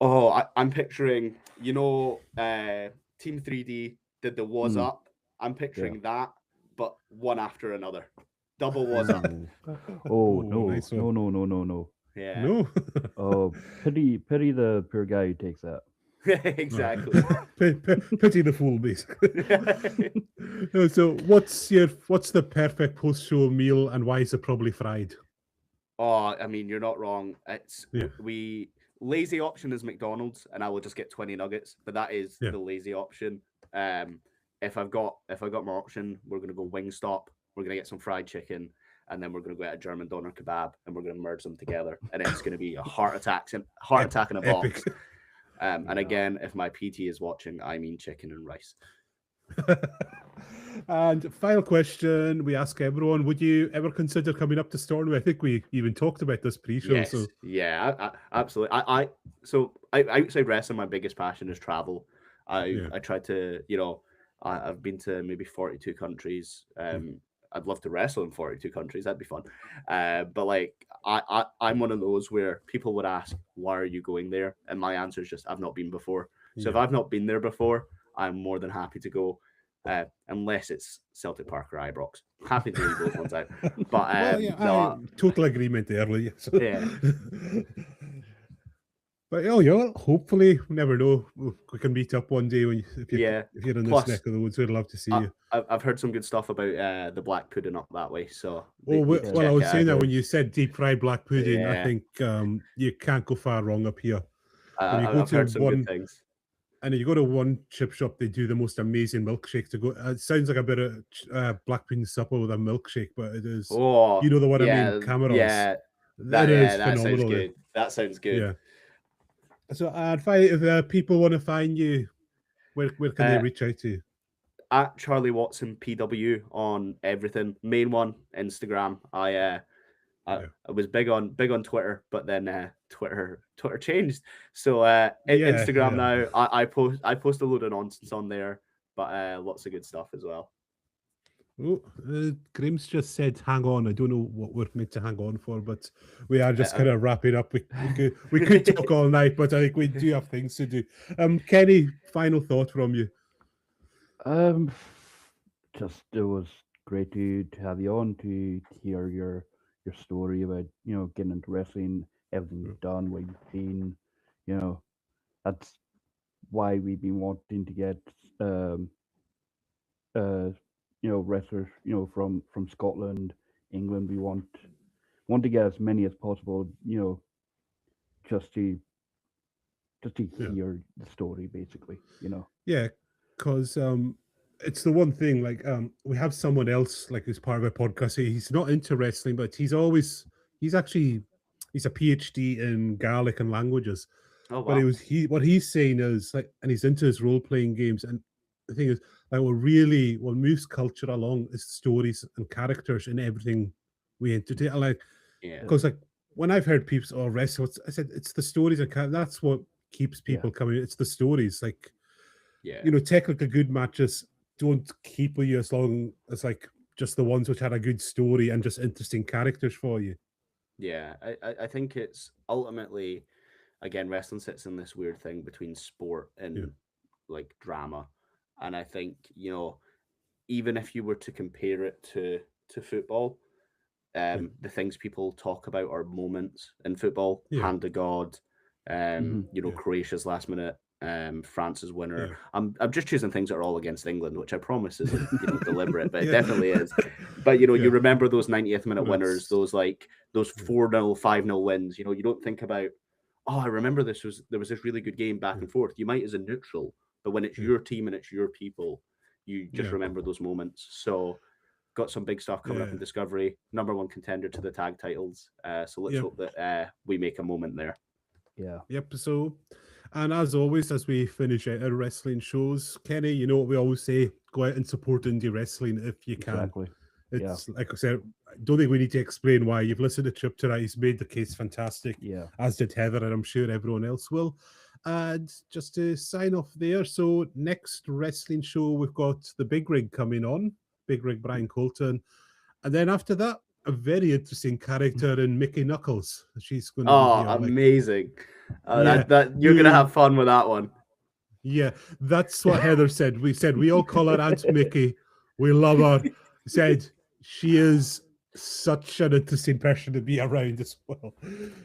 Oh, I'm picturing, Team 3D did the was up. I'm picturing that, but one after another. Double was up. Oh, no. Nice No, no, no, no, no. Yeah. No. Oh, pity the poor guy who takes that. Exactly. Pity the fool, basically. So what's the perfect post-show meal, and why is it probably fried? Oh, I mean, you're not wrong. It's lazy option is McDonald's, and I will just get 20 nuggets, but that is the lazy option. If I've got more option, we're gonna go Wingstop. We're gonna get some fried chicken, and then we're gonna go get a German doner kebab, and we're gonna merge them together, and it's gonna be a heart attack in a box. And again, if my PT is watching, I mean chicken and rice. And final question we ask everyone: would you ever consider coming up to Stornoway? I think we even talked about this pre-show. Yes. So yeah, absolutely. I outside wrestling, my biggest passion is travel. I try to, I've been to maybe 42 countries. I'd love to wrestle in 42 countries. That'd be fun. But like, I'm one of those where people would ask, why are you going there? And my answer is just, I've not been before. So if I've not been there before, I'm more than happy to go. Unless it's Celtic Park or Ibrox. Happy to leave those ones out. But total agreement there, yes. Yeah. But hopefully, we never know. We can meet up one day if you're in this neck of the woods. We'd love to see you. I've heard some good stuff about the black pudding up that way. So I was saying that when you said deep fried black pudding, I think you can't go far wrong up here. I've heard some good things. And if you go to one chip shop, they do the most amazing milkshake to go. It sounds like a bit of black pudding supper with a milkshake, but it is. Oh, you know the one I mean, Camerons. Yeah, that sounds good. That sounds good. Yeah. So, if people want to find you, where can they reach out to you? At Charlie Watson PW on everything. Main one, Instagram. I was big on Twitter, but then Twitter changed. So Instagram now. I post a load of nonsense on there, but lots of good stuff as well. Oh, Graham's just said, "Hang on." I don't know what we're meant to hang on for, but we are just kind of wrapping up. We could talk all night, but I think we do have things to do. Kenny, final thought from you. Um, just it was great to have you on to hear your story about getting into wrestling, everything you've done, what you've seen. You know, that's why we've been wanting to get um uh wrestlers from Scotland, England. We want to get as many as possible. Just to Yeah. hear the story, basically. Yeah, because it's the one thing. Like we have someone else like who's part of a podcast. He's not into wrestling, but he's actually he's a PhD in Gaelic and languages. Oh But wow. what he's saying is like, and he's into his role playing games. And the thing is, like, what moves culture along is stories and characters and everything we entertain. Like, Yeah. because like when I've heard people wrestle, I said it's the stories and that's what keeps Yeah. people coming. It's the stories. Like, Yeah. technically good matches don't keep with you as long as like just the ones which had a good story and just interesting characters for you. Yeah. I think it's ultimately, again, wrestling sits in this weird thing between sport Yeah. and like drama. And I think, even if you were to compare it to football, the things people talk about are moments in football, Yeah. hand to God, Yeah. Croatia's last minute, France's winner. Yeah. I'm just choosing things that are all against England, which I promise isn't deliberate, but it Yeah. definitely is. But Yeah. you remember those 90th minute Well, winners, those 4-0, 5-0 wins. You don't think about, oh, I remember there was this really good game back and forth. You might as a neutral, but when it's Yeah. your team and it's your people, you just Yeah. remember those moments. So got some big stuff coming up in Yeah. Discovery. #1 contender to the tag titles. So let's Yep. hope that we make a moment there. Yeah. Yep. So, and as always, as we finish out our wrestling shows, Kenny, you know what we always say: go out and support indie wrestling if you can. Exactly. Yeah. It's like I said, I don't think we need to explain why. You've listened to Chip tonight. He's made the case fantastic, Yeah. as did Heather, and I'm sure everyone else will. And just to sign off there, so next wrestling show, we've got the Big Rig coming on, Big Rig Brian Colton. And then after that, a very interesting character in Mickey Knuckles. She's going to be Oh, here. Like, amazing. yeah, That you're going to have fun with that one. yeah, that's what Heather said. We said we all call her Aunt Mickey. We love her. Said she is such an interesting person to be around as well.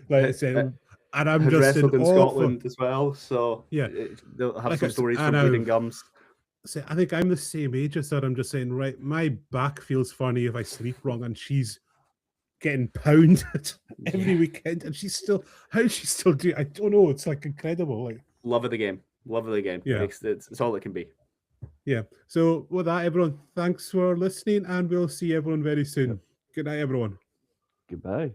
Like I said, and I'm Has just in wrestled in awe for, Scotland as well, so yeah, they'll have like some I stories and from bleeding I've gums. say I think I'm the same age as her. I'm just saying, right, my back feels funny if I sleep wrong, and she's getting pounded every weekend, and she's still how does she still do? I don't know. It's like incredible. Like, Love of the game. Love of the game. yeah. It's all it can be. Yeah. So with that, everyone, thanks for listening, and we'll see everyone very soon. Yep. Good night, everyone. Goodbye.